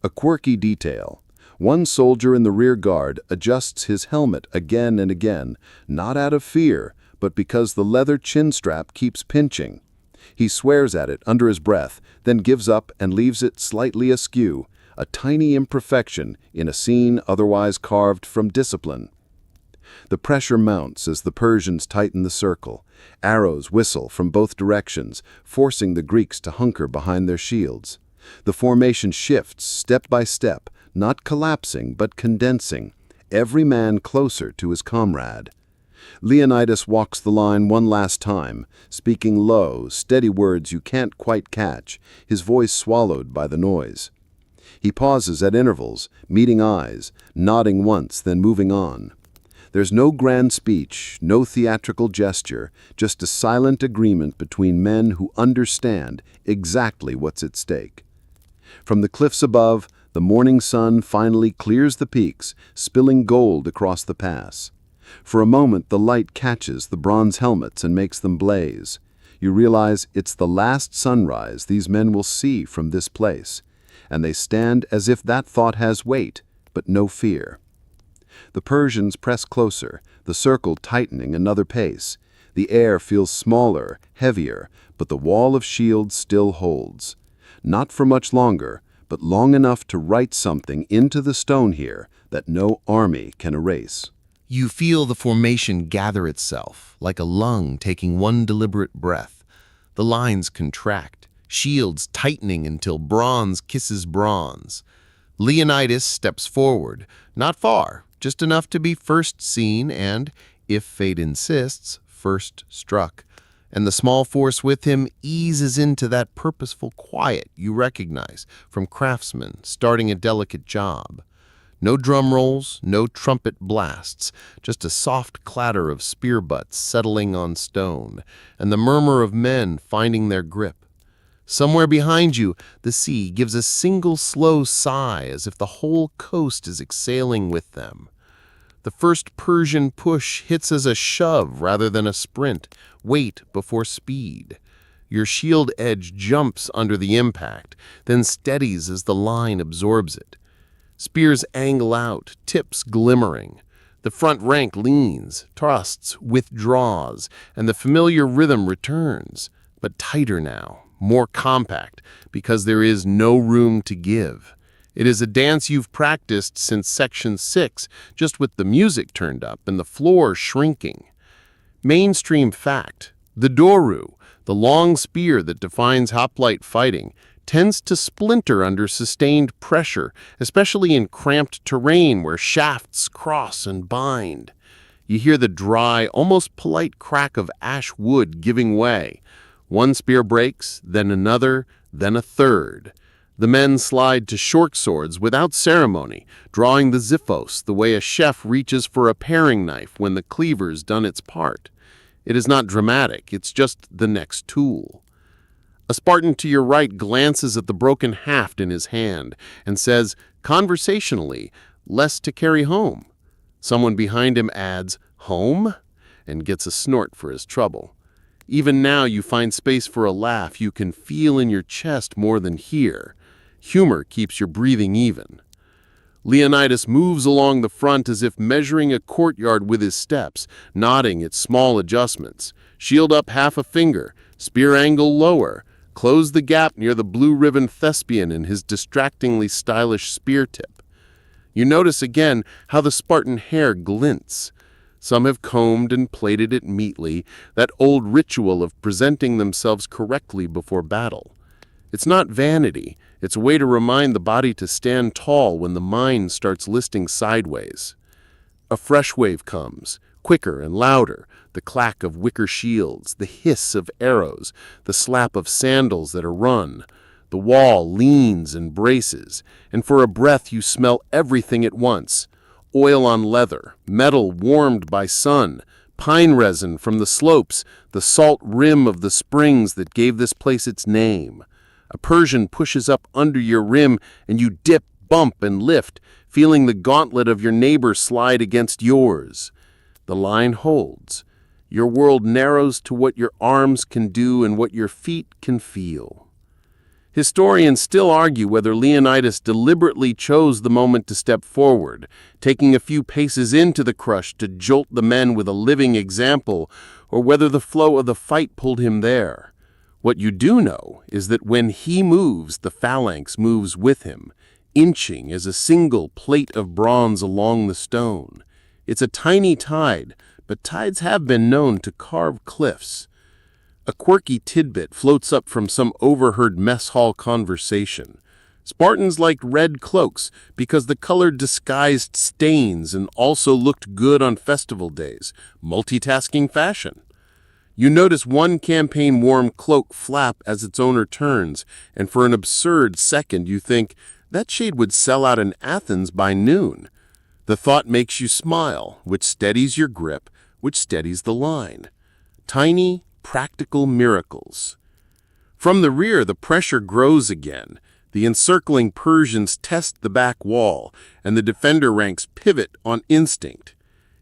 A quirky detail. One soldier in the rear guard adjusts his helmet again and again, not out of fear, but because the leather chin strap keeps pinching. He swears at it under his breath, then gives up and leaves it slightly askew, a tiny imperfection in a scene otherwise carved from discipline. The pressure mounts as the Persians tighten the circle. Arrows whistle from both directions, forcing the Greeks to hunker behind their shields. The formation shifts step by step, not collapsing but condensing, every man closer to his comrade. Leonidas walks the line one last time, speaking low, steady words you can't quite catch, his voice swallowed by the noise. He pauses at intervals, meeting eyes, nodding once, then moving on. There's no grand speech, no theatrical gesture, just a silent agreement between men who understand exactly what's at stake. From the cliffs above, the morning sun finally clears the peaks, spilling gold across the pass. For a moment, the light catches the bronze helmets and makes them blaze. You realize it's the last sunrise these men will see from this place, and they stand as if that thought has weight, but no fear. The Persians press closer, the circle tightening another pace. The air feels smaller, heavier, but the wall of shields still holds. Not for much longer, but long enough to write something into the stone here that no army can erase. You feel the formation gather itself, like a lung taking one deliberate breath. The lines contract, shields tightening until bronze kisses bronze. Leonidas steps forward, not far, just enough to be first seen and, if fate insists, first struck. And the small force with him eases into that purposeful quiet you recognize from craftsmen starting a delicate job. No drum rolls, no trumpet blasts, just a soft clatter of spear butts settling on stone, and the murmur of men finding their grip. Somewhere behind you, the sea gives a single slow sigh as if the whole coast is exhaling with them. The first Persian push hits as a shove rather than a sprint, weight before speed. Your shield edge jumps under the impact, then steadies as the line absorbs it. Spears angle out, tips glimmering. The front rank leans, thrusts, withdraws, and the familiar rhythm returns, but tighter now, more compact, because there is no room to give. It is a dance you've practiced since Section 6, just with the music turned up and the floor shrinking. Mainstream fact, the doru, the long spear that defines hoplite fighting, tends to splinter under sustained pressure, especially in cramped terrain where shafts cross and bind. You hear the dry, almost polite crack of ash wood giving way. One spear breaks, then another, then a third. The men slide to short swords without ceremony, drawing the xiphos the way a chef reaches for a paring knife when the cleaver's done its part. It is not dramatic, it's just the next tool. A Spartan to your right glances at the broken haft in his hand and says, conversationally, less to carry home. Someone behind him adds, home? And gets a snort for his trouble. Even now you find space for a laugh you can feel in your chest more than hear. Humor keeps your breathing even. Leonidas moves along the front as if measuring a courtyard with his steps, nodding at small adjustments. Shield up half a finger, spear angle lower, close the gap near the blue-ribbon thespian in his distractingly stylish spear tip. You notice again how the Spartan hair glints. Some have combed and plaited it neatly, that old ritual of presenting themselves correctly before battle. It's not vanity, it's a way to remind the body to stand tall when the mind starts listing sideways. A fresh wave comes, quicker and louder, the clack of wicker shields, the hiss of arrows, the slap of sandals that are run. The wall leans and braces, and for a breath you smell everything at once. Oil on leather, metal warmed by sun, pine resin from the slopes, the salt rim of the springs that gave this place its name. A Persian pushes up under your rim, and you dip, bump, and lift, feeling the gauntlet of your neighbor slide against yours. The line holds. Your world narrows to what your arms can do and what your feet can feel. Historians still argue whether Leonidas deliberately chose the moment to step forward, taking a few paces into the crush to jolt the men with a living example, or whether the flow of the fight pulled him there. What you do know is that when he moves, the phalanx moves with him, inching as a single plate of bronze along the stone. It's a tiny tide, but tides have been known to carve cliffs. A quirky tidbit floats up from some overheard mess hall conversation. Spartans liked red cloaks because the color disguised stains and also looked good on festival days, multitasking fashion. You notice one campaign-worn cloak flap as its owner turns, and for an absurd second you think, that shade would sell out in Athens by noon. The thought makes you smile, which steadies your grip, which steadies the line. Tiny, practical miracles. From the rear, the pressure grows again. The encircling Persians test the back wall, and the defender ranks pivot on instinct.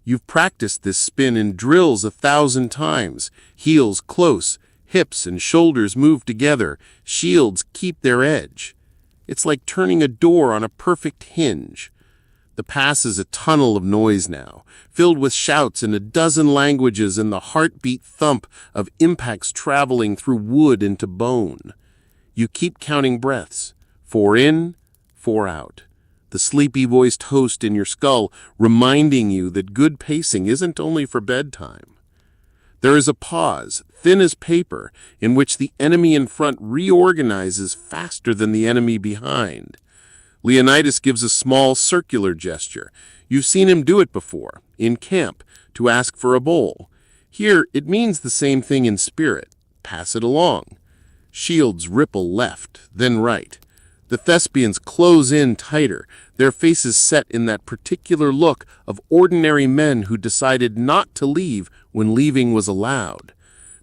You've practiced this spin in drills 1,000 times. Heels close, hips and shoulders move together, shields keep their edge. It's like turning a door on a perfect hinge. The pass is a tunnel of noise now, filled with shouts in a dozen languages and the heartbeat thump of impacts traveling through wood into bone. You keep counting breaths, 4 in, 4 out. The sleepy-voiced host in your skull reminding you that good pacing isn't only for bedtime. There is a pause, thin as paper, in which the enemy in front reorganizes faster than the enemy behind. Leonidas gives a small circular gesture. You've seen him do it before, in camp, to ask for a bowl. Here, it means the same thing in spirit. Pass it along. Shields ripple left, then right. The thespians close in tighter, their faces set in that particular look of ordinary men who decided not to leave when leaving was allowed.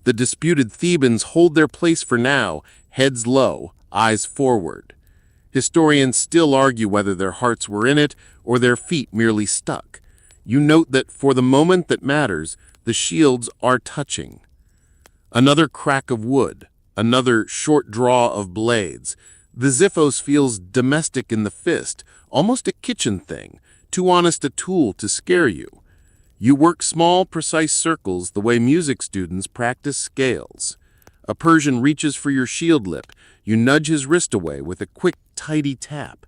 The disputed Thebans hold their place for now, heads low, eyes forward. Historians still argue whether their hearts were in it or their feet merely stuck. You note that for the moment that matters, the shields are touching. Another crack of wood, another short draw of blades. The xiphos feels domestic in the fist, almost a kitchen thing, too honest a tool to scare you. You work small, precise circles the way music students practice scales. A Persian reaches for your shield lip. You nudge his wrist away with a quick, tidy tap.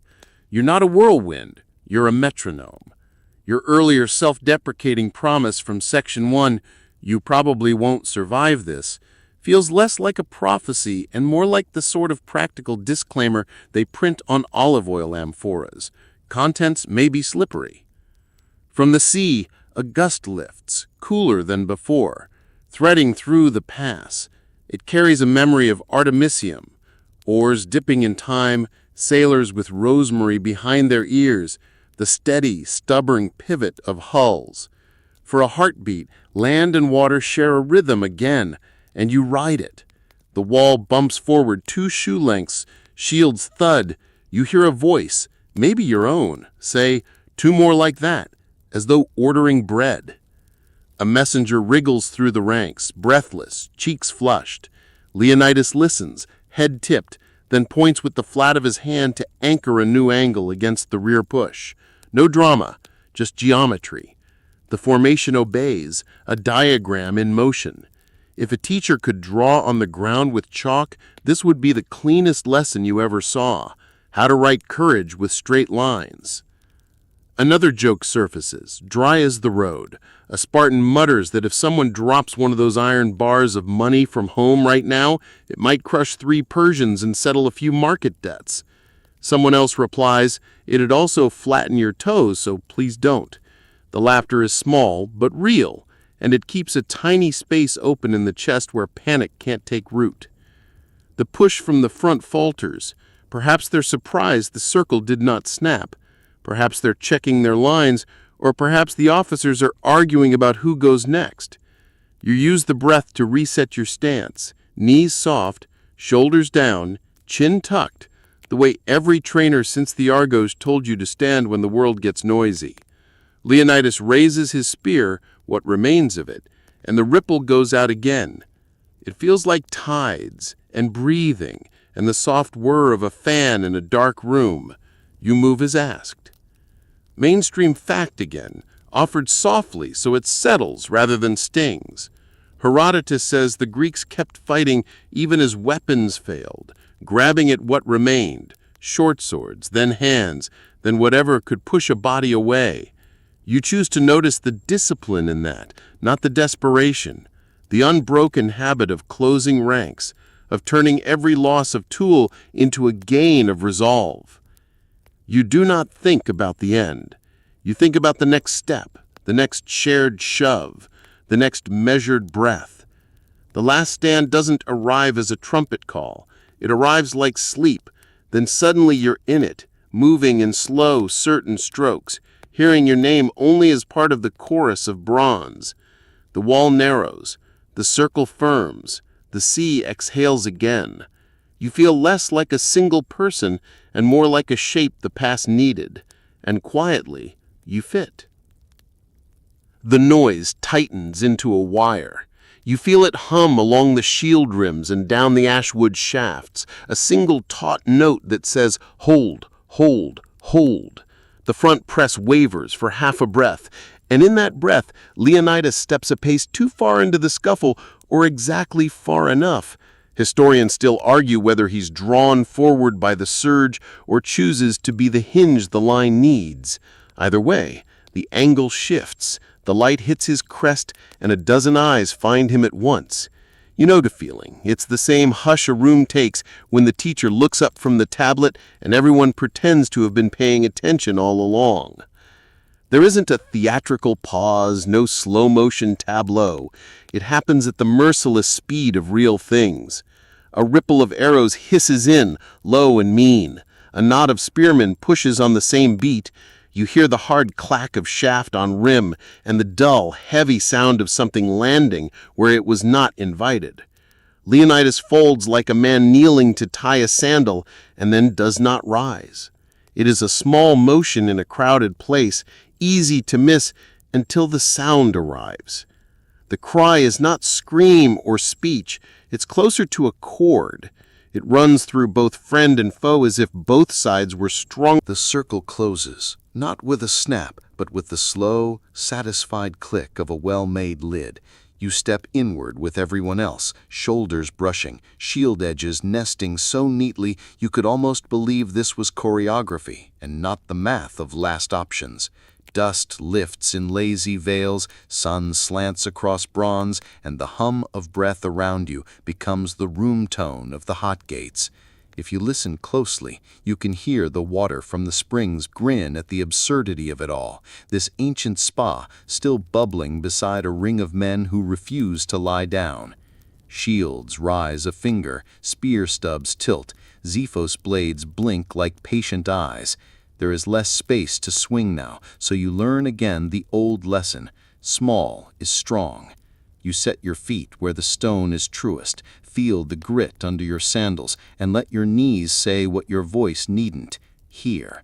You're not a whirlwind, you're a metronome. Your earlier self-deprecating promise from Section 1, "You probably won't survive this," feels less like a prophecy and more like the sort of practical disclaimer they print on olive oil amphoras. Contents may be slippery. From the sea, a gust lifts, cooler than before, threading through the pass. It carries a memory of Artemisium, oars dipping in time, sailors with rosemary behind their ears, the steady, stubborn pivot of hulls. For a heartbeat, land and water share a rhythm again, and you ride it. The wall bumps forward 2 shoe lengths, shields thud. You hear a voice, maybe your own, say, 2 more like that, as though ordering bread. A messenger wriggles through the ranks, breathless, cheeks flushed. Leonidas listens, head tipped, then points with the flat of his hand to anchor a new angle against the rear push. No drama, just geometry. The formation obeys, a diagram in motion. If a teacher could draw on the ground with chalk, this would be the cleanest lesson you ever saw. How to write courage with straight lines. Another joke surfaces, dry as the road. A Spartan mutters that if someone drops one of those iron bars of money from home right now, it might crush 3 Persians and settle a few market debts. Someone else replies, it'd also flatten your toes, so please don't. The laughter is small, but real, and it keeps a tiny space open in the chest where panic can't take root. The push from the front falters. Perhaps they're surprised the circle did not snap. Perhaps they're checking their lines, or perhaps the officers are arguing about who goes next. You use the breath to reset your stance, knees soft, shoulders down, chin tucked, the way every trainer since the Argos told you to stand when the world gets noisy. Leonidas raises his spear, what remains of it, and the ripple goes out again. It feels like tides and breathing and the soft whir of a fan in a dark room. You move as asked. Mainstream fact again, offered softly so it settles rather than stings. Herodotus says the Greeks kept fighting even as weapons failed, grabbing at what remained, short swords, then hands, then whatever could push a body away. You choose to notice the discipline in that, not the desperation, the unbroken habit of closing ranks, of turning every loss of tool into a gain of resolve. You do not think about the end. You think about the next step, the next shared shove, the next measured breath. The last stand doesn't arrive as a trumpet call. It arrives like sleep. Then suddenly you're in it, moving in slow, certain strokes, hearing your name only as part of the chorus of bronze. The wall narrows. The circle firms. The sea exhales again. You feel less like a single person and more like a shape the past needed. And quietly, you fit. The noise tightens into a wire. You feel it hum along the shield rims and down the ashwood shafts, a single taut note that says, hold, hold, hold. The front press wavers for half a breath, and in that breath, Leonidas steps a pace too far into the scuffle or exactly far enough. Historians still argue whether he's drawn forward by the surge or chooses to be the hinge the line needs. Either way, the angle shifts, the light hits his crest, and a dozen eyes find him at once. You know the feeling. It's the same hush a room takes when the teacher looks up from the tablet and everyone pretends to have been paying attention all along. There isn't a theatrical pause, no slow-motion tableau. It happens at the merciless speed of real things. A ripple of arrows hisses in, low and mean. A knot of spearmen pushes on the same beat. You hear the hard clack of shaft on rim and the dull, heavy sound of something landing where it was not invited. Leonidas folds like a man kneeling to tie a sandal and then does not rise. It is a small motion in a crowded place, easy to miss until the sound arrives. The cry is not scream or speech. It's closer to a chord. It runs through both friend and foe as if both sides were strung. The circle closes, not with a snap, but with the slow, satisfied click of a well-made lid. You step inward with everyone else, shoulders brushing, shield edges nesting so neatly you could almost believe this was choreography and not the math of last options. Dust lifts in lazy veils, sun slants across bronze, and the hum of breath around you becomes the room tone of the hot gates. If you listen closely, you can hear the water from the springs grin at the absurdity of it all, this ancient spa still bubbling beside a ring of men who refuse to lie down. Shields rise a finger, spear stubs tilt, Xephos blades blink like patient eyes. There is less space to swing now, so you learn again the old lesson. Small is strong. You set your feet where the stone is truest, feel the grit under your sandals, and let your knees say what your voice needn't. Hear.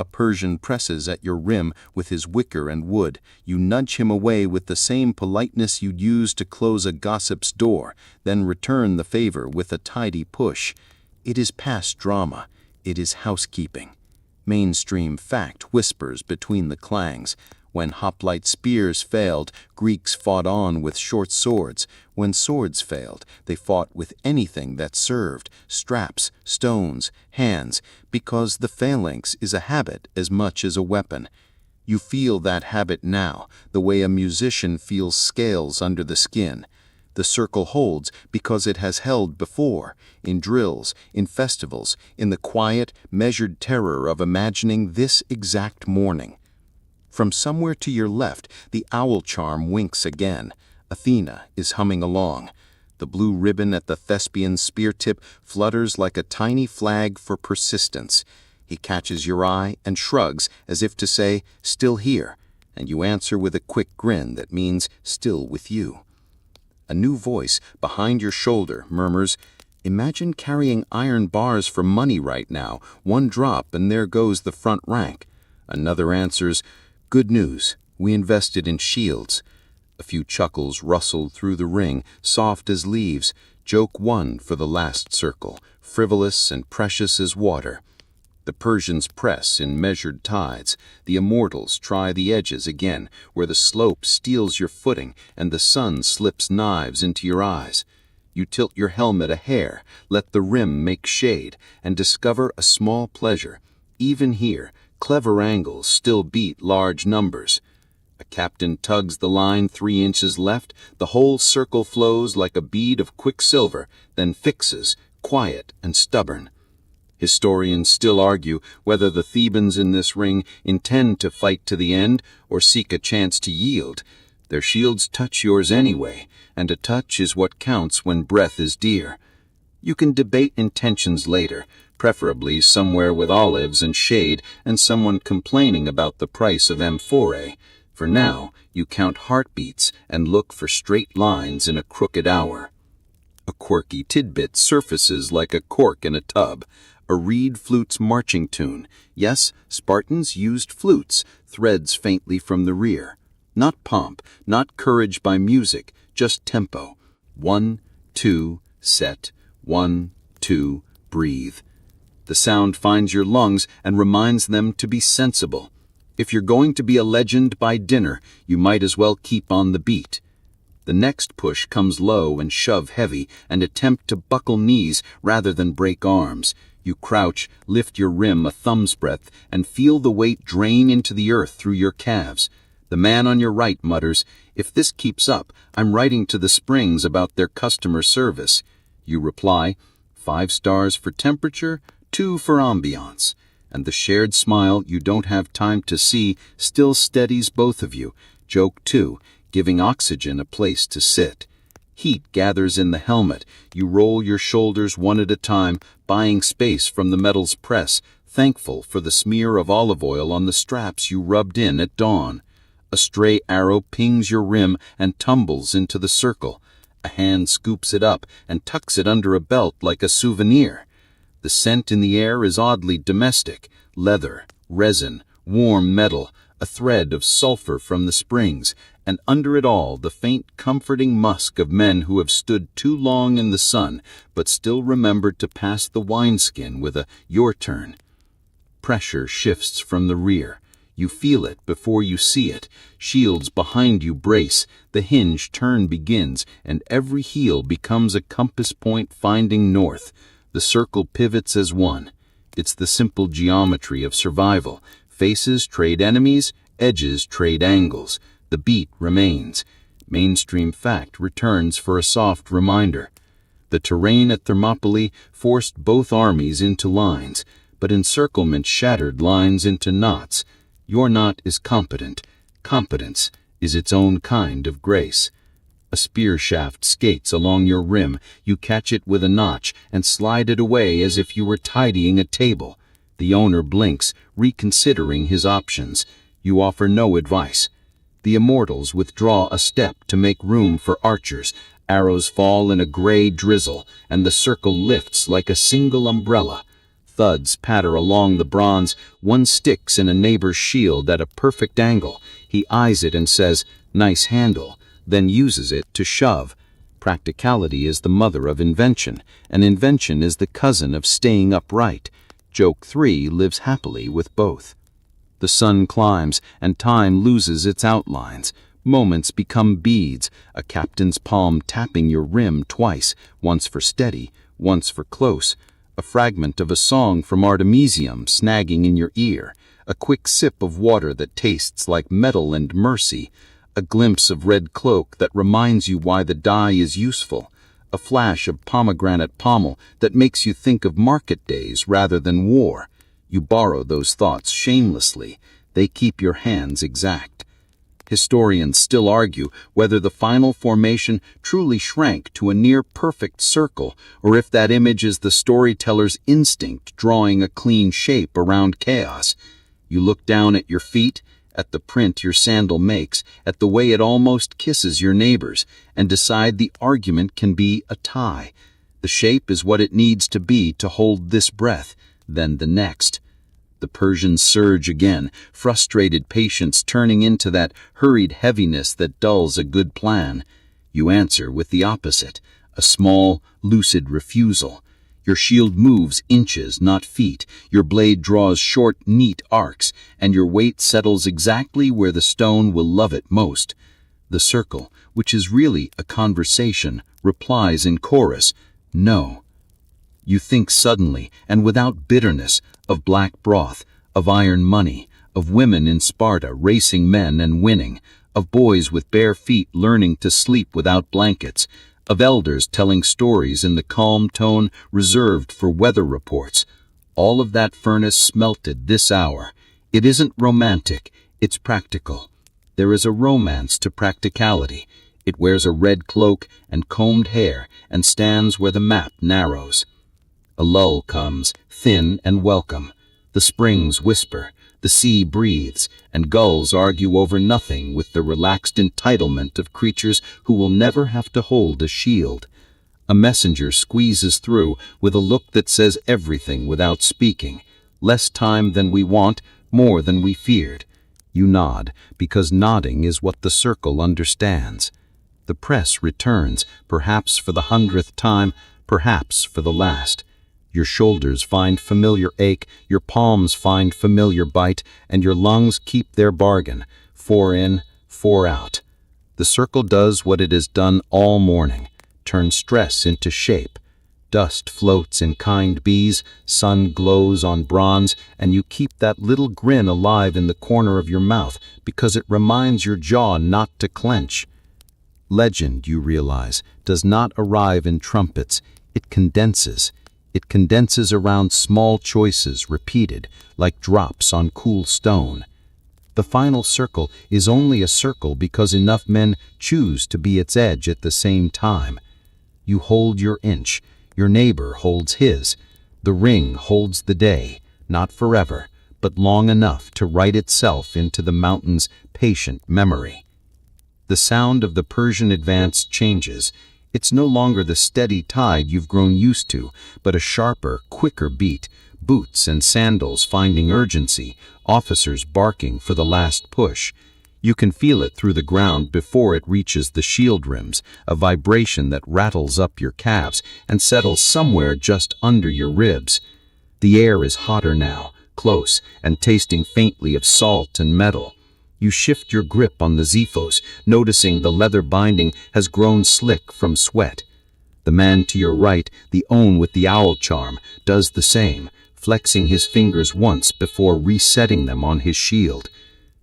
A Persian presses at your rim with his wicker and wood. You nudge him away with the same politeness you'd use to close a gossip's door, then return the favor with a tidy push. It is past drama. It is housekeeping. Mainstream fact whispers between the clangs. When hoplite spears failed, Greeks fought on with short swords. When swords failed, they fought with anything that served, straps, stones, hands, because the phalanx is a habit as much as a weapon. You feel that habit now, the way a musician feels scales under the skin. The circle holds because it has held before, in drills, in festivals, in the quiet, measured terror of imagining this exact morning. From somewhere to your left, the owl charm winks again. Athena is humming along. The blue ribbon at the Thespian spear tip flutters like a tiny flag for persistence. He catches your eye and shrugs as if to say, "Still here," and you answer with a quick grin that means, "Still with you." A new voice behind your shoulder murmurs, "Imagine carrying iron bars for money right now, one drop and there goes the front rank." Another answers, "Good news, we invested in shields." A few chuckles rustled through the ring, soft as leaves. Joke one for the last circle, frivolous and precious as water. The Persians press in measured tides. The immortals try the edges again, where the slope steals your footing and the sun slips knives into your eyes. You tilt your helmet a hair, let the rim make shade, and discover a small pleasure. Even here, clever angles still beat large numbers. A captain tugs the line 3 inches left, the whole circle flows like a bead of quicksilver, then fixes, quiet and stubborn. Historians still argue whether the Thebans in this ring intend to fight to the end or seek a chance to yield. Their shields touch yours anyway, and a touch is what counts when breath is dear. You can debate intentions later, preferably somewhere with olives and shade and someone complaining about the price of amphorae. For now, you count heartbeats and look for straight lines in a crooked hour. A quirky tidbit surfaces like a cork in a tub. A reed flute's marching tune. Yes, Spartans used flutes, threads faintly from the rear. Not pomp, not courage by music, just tempo. 1, 2, set. 1, 2, breathe. The sound finds your lungs and reminds them to be sensible. If you're going to be a legend by dinner, you might as well keep on the beat. The next push comes low and shove heavy and attempt to buckle knees rather than break arms. You crouch, lift your rim a thumb's breadth, and feel the weight drain into the earth through your calves. The man on your right mutters, "If this keeps up, I'm writing to the Springs about their customer service." You reply, 5 stars for temperature, 2 for ambiance. And the shared smile you don't have time to see still steadies both of you. Joke 2, giving oxygen a place to sit. Heat gathers in the helmet. You roll your shoulders one at a time, buying space from the metal's press, thankful for the smear of olive oil on the straps you rubbed in at dawn. A stray arrow pings your rim and tumbles into the circle. A hand scoops it up and tucks it under a belt like a souvenir. The scent in the air is oddly domestic. Leather, resin, warm metal, a thread of sulfur from the springs, and under it all the faint comforting musk of men who have stood too long in the sun, but still remembered to pass the wineskin with a "your turn." Pressure shifts from the rear. You feel it before you see it. Shields behind you brace. The hinge turn begins, and every heel becomes a compass point finding north. The circle pivots as one. It's the simple geometry of survival. Faces trade enemies, edges trade angles. The beat remains. Mainstream fact returns for a soft reminder. The terrain at Thermopylae forced both armies into lines, but encirclement shattered lines into knots. Your knot is competent. Competence is its own kind of grace. A spear shaft skates along your rim. You catch it with a notch and slide it away as if you were tidying a table. The owner blinks, reconsidering his options. You offer no advice. The immortals withdraw a step to make room for archers. Arrows fall in a gray drizzle, and the circle lifts like a single umbrella. Thuds patter along the bronze. One sticks in a neighbor's shield at a perfect angle. He eyes it and says, "Nice handle," then uses it to shove. Practicality is the mother of invention, and invention is the cousin of staying upright. Joke 3 lives happily with both. The sun climbs, and time loses its outlines. Moments become beads, a captain's palm tapping your rim twice, once for steady, once for close. A fragment of a song from Artemisium snagging in your ear. A quick sip of water that tastes like metal and mercy. A glimpse of red cloak that reminds you why the dye is useful. A flash of pomegranate pommel that makes you think of market days rather than war. You borrow those thoughts shamelessly. They keep your hands exact. Historians still argue whether the final formation truly shrank to a near-perfect circle, or if that image is the storyteller's instinct drawing a clean shape around chaos. You look down at your feet, at the print your sandal makes, at the way it almost kisses your neighbor's, and decide the argument can be a tie. The shape is what it needs to be to hold this breath, then the next. The Persians surge again, frustrated patience turning into that hurried heaviness that dulls a good plan. You answer with the opposite, a small, lucid refusal. Your shield moves inches, not feet. Your blade draws short, neat arcs, and your weight settles exactly where the stone will love it most. The circle, which is really a conversation, replies in chorus, "No." You think suddenly, and without bitterness, of black broth, of iron money, of women in Sparta racing men and winning, of boys with bare feet learning to sleep without blankets, of elders telling stories in the calm tone reserved for weather reports. All of that furnace smelted this hour. It isn't romantic, it's practical. There is a romance to practicality. It wears a red cloak and combed hair and stands where the map narrows. A lull comes, thin and welcome. The springs whisper, the sea breathes, and gulls argue over nothing with the relaxed entitlement of creatures who will never have to hold a shield. A messenger squeezes through with a look that says everything without speaking. Less time than we want, more than we feared. You nod, because nodding is what the circle understands. The press returns, perhaps for the 100th time, perhaps for the last. Your shoulders find familiar ache, your palms find familiar bite, and your lungs keep their bargain, 4 in, 4 out. The circle does what it has done all morning, turn stress into shape. Dust floats in kind bees, sun glows on bronze, and you keep that little grin alive in the corner of your mouth because it reminds your jaw not to clench. Legend, you realize, does not arrive in trumpets, it condenses. It condenses around small choices repeated, like drops on cool stone. The final circle is only a circle because enough men choose to be its edge at the same time. You hold your inch, your neighbor holds his. The ring holds the day, not forever, but long enough to write itself into the mountain's patient memory. The sound of the Persian advance changes. It's no longer the steady tide you've grown used to, but a sharper, quicker beat, boots and sandals finding urgency, officers barking for the last push. You can feel it through the ground before it reaches the shield rims, a vibration that rattles up your calves and settles somewhere just under your ribs. The air is hotter now, close, and tasting faintly of salt and metal. You shift your grip on the Xephos, noticing the leather binding has grown slick from sweat. The man to your right, the own with the owl charm, does the same, flexing his fingers once before resetting them on his shield.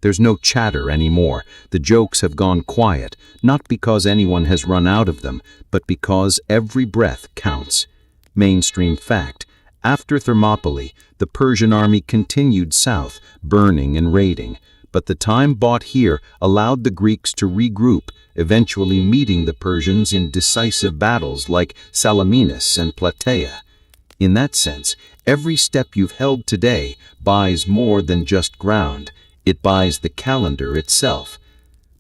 There's no chatter anymore. The jokes have gone quiet, not because anyone has run out of them, but because every breath counts. Mainstream fact. After Thermopylae, the Persian army continued south, burning and raiding. but the time bought here allowed the Greeks to regroup, eventually meeting the Persians in decisive battles like Salamis and Plataea. In that sense, every step you've held today buys more than just ground. It buys the calendar itself.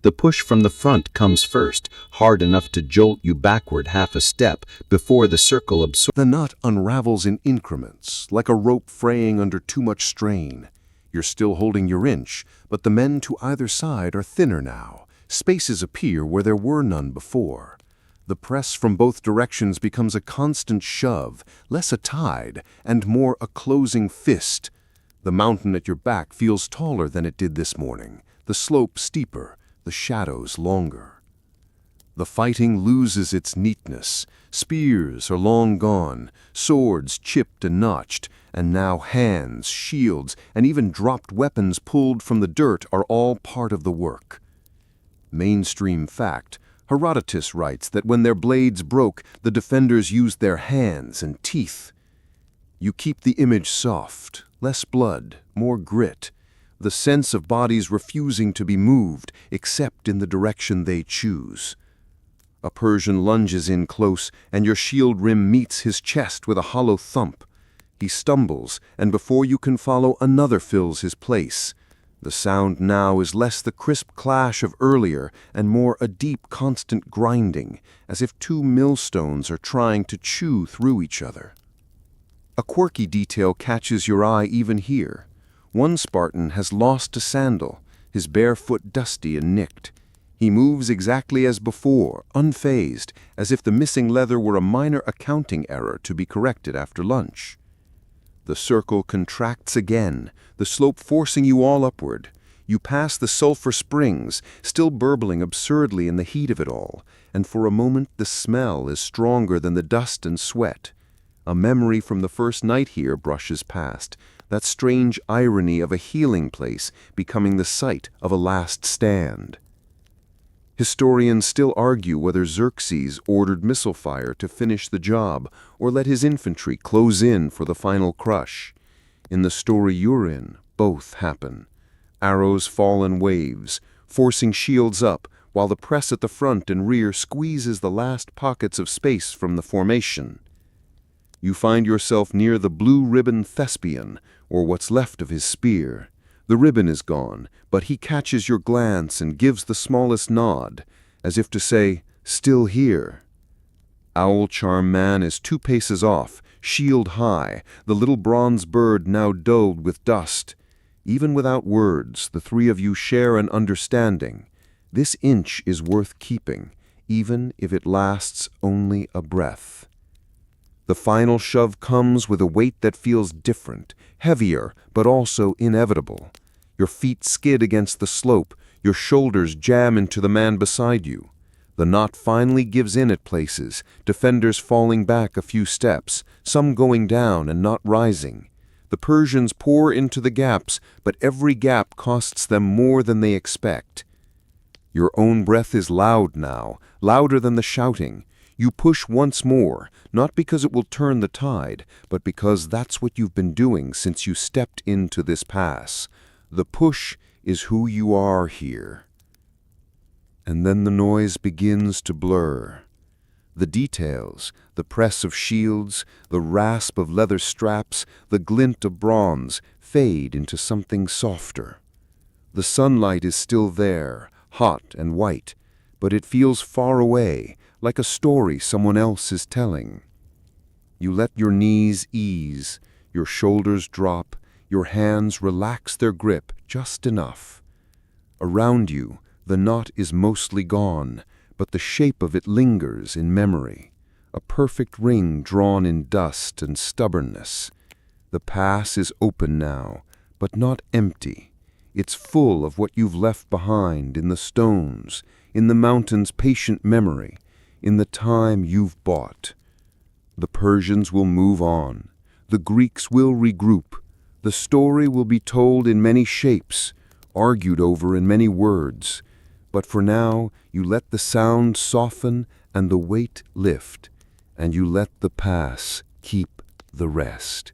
The push from the front comes first, hard enough to jolt you backward half a step before the circle absorbs. The knot unravels in increments, like a rope fraying under too much strain. You're still holding your inch, but the men to either side are thinner now. Spaces appear where there were none before. The press from both directions becomes a constant shove, less a tide, and more a closing fist. The mountain at your back feels taller than it did this morning, the slope steeper, the shadows longer. The fighting loses its neatness. Spears are long gone, swords chipped and notched, and now hands, shields, and even dropped weapons pulled from the dirt are all part of the work. Mainstream fact, Herodotus writes that when their blades broke, the defenders used their hands and teeth. You keep the image soft, less blood, more grit, the sense of bodies refusing to be moved except in the direction they choose. A Persian lunges in close, and your shield rim meets his chest with a hollow thump. He stumbles, and before you can follow, another fills his place. The sound now is less the crisp clash of earlier and more a deep, constant grinding, as if two millstones are trying to chew through each other. A quirky detail catches your eye even here. One Spartan has lost a sandal, his bare foot dusty and nicked. He moves exactly as before, unfazed, as if the missing leather were a minor accounting error to be corrected after lunch. The circle contracts again, the slope forcing you all upward. You pass the sulfur springs, still burbling absurdly in the heat of it all, and for a moment the smell is stronger than the dust and sweat. A memory from the first night here brushes past, that strange irony of a healing place becoming the site of a last stand. Historians still argue whether Xerxes ordered missile fire to finish the job or let his infantry close in for the final crush. In the story you're in, both happen. Arrows fall in waves, forcing shields up, while the press at the front and rear squeezes the last pockets of space from the formation. You find yourself near the blue-ribbon Thespian, or what's left of his spear. The ribbon is gone, but he catches your glance and gives the smallest nod, as if to say, "Still here." Owl Charm Man is 2 paces off, shield high, the little bronze bird now dulled with dust. Even without words, the three of you share an understanding. This inch is worth keeping, even if it lasts only a breath. The final shove comes with a weight that feels different, heavier, but also inevitable. Your feet skid against the slope, your shoulders jam into the man beside you. The knot finally gives in at places, defenders falling back a few steps, some going down and not rising. The Persians pour into the gaps, but every gap costs them more than they expect. Your own breath is loud now, louder than the shouting. You push once more, not because it will turn the tide, but because that's what you've been doing since you stepped into this pass. The push is who you are here. And then the noise begins to blur. The details, the press of shields, the rasp of leather straps, the glint of bronze, fade into something softer. The sunlight is still there, hot and white, but it feels far away, like a story someone else is telling. You let your knees ease, your shoulders drop, your hands relax their grip just enough. Around you, the knot is mostly gone, but the shape of it lingers in memory, a perfect ring drawn in dust and stubbornness. The pass is open now, but not empty. It's full of what you've left behind in the stones, in the mountain's patient memory, in the time you've bought. The Persians will move on. The Greeks will regroup. The story will be told in many shapes, argued over in many words. But for now, you let the sound soften and the weight lift, and you let the pass keep the rest.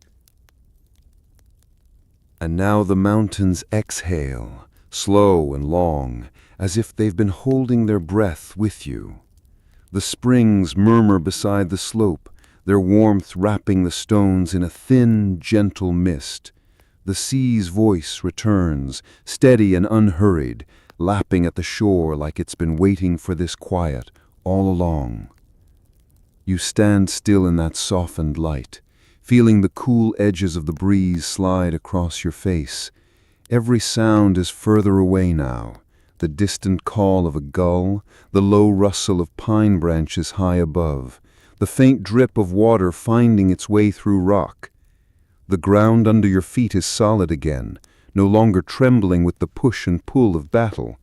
And now the mountains exhale, slow and long, as if they've been holding their breath with you. The springs murmur beside the slope, their warmth wrapping the stones in a thin, gentle mist. The sea's voice returns, steady and unhurried, lapping at the shore like it's been waiting for this quiet all along. You stand still in that softened light, feeling the cool edges of the breeze slide across your face. Every sound is further away now, the distant call of a gull, the low rustle of pine branches high above, the faint drip of water finding its way through rock. The ground under your feet is solid again, no longer trembling with the push and pull of battle.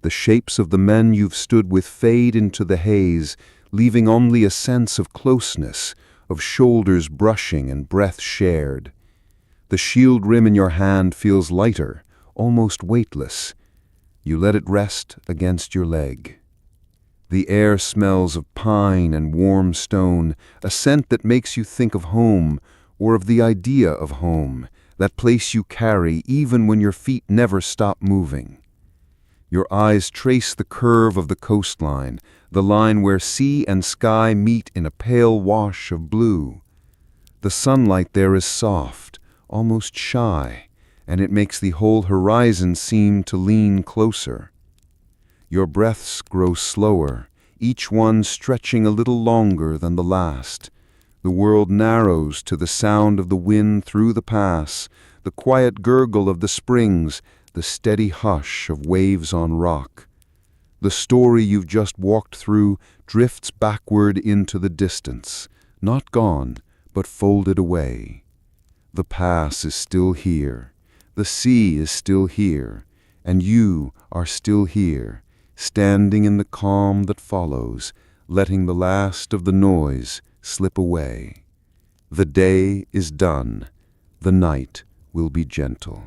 The shapes of the men you've stood with fade into the haze, leaving only a sense of closeness, of shoulders brushing and breath shared. The shield rim in your hand feels lighter, almost weightless. You let it rest against your leg. The air smells of pine and warm stone, a scent that makes you think of home, or of the idea of home, that place you carry even when your feet never stop moving. Your eyes trace the curve of the coastline, the line where sea and sky meet in a pale wash of blue. The sunlight there is soft, almost shy, and it makes the whole horizon seem to lean closer. Your breaths grow slower, each one stretching a little longer than the last. The world narrows to the sound of the wind through the pass, the quiet gurgle of the springs, the steady hush of waves on rock. The story you've just walked through drifts backward into the distance, not gone, but folded away. The pass is still here, the sea is still here, and you are still here, standing in the calm that follows, letting the last of the noise slip away. The day is done, the night will be gentle.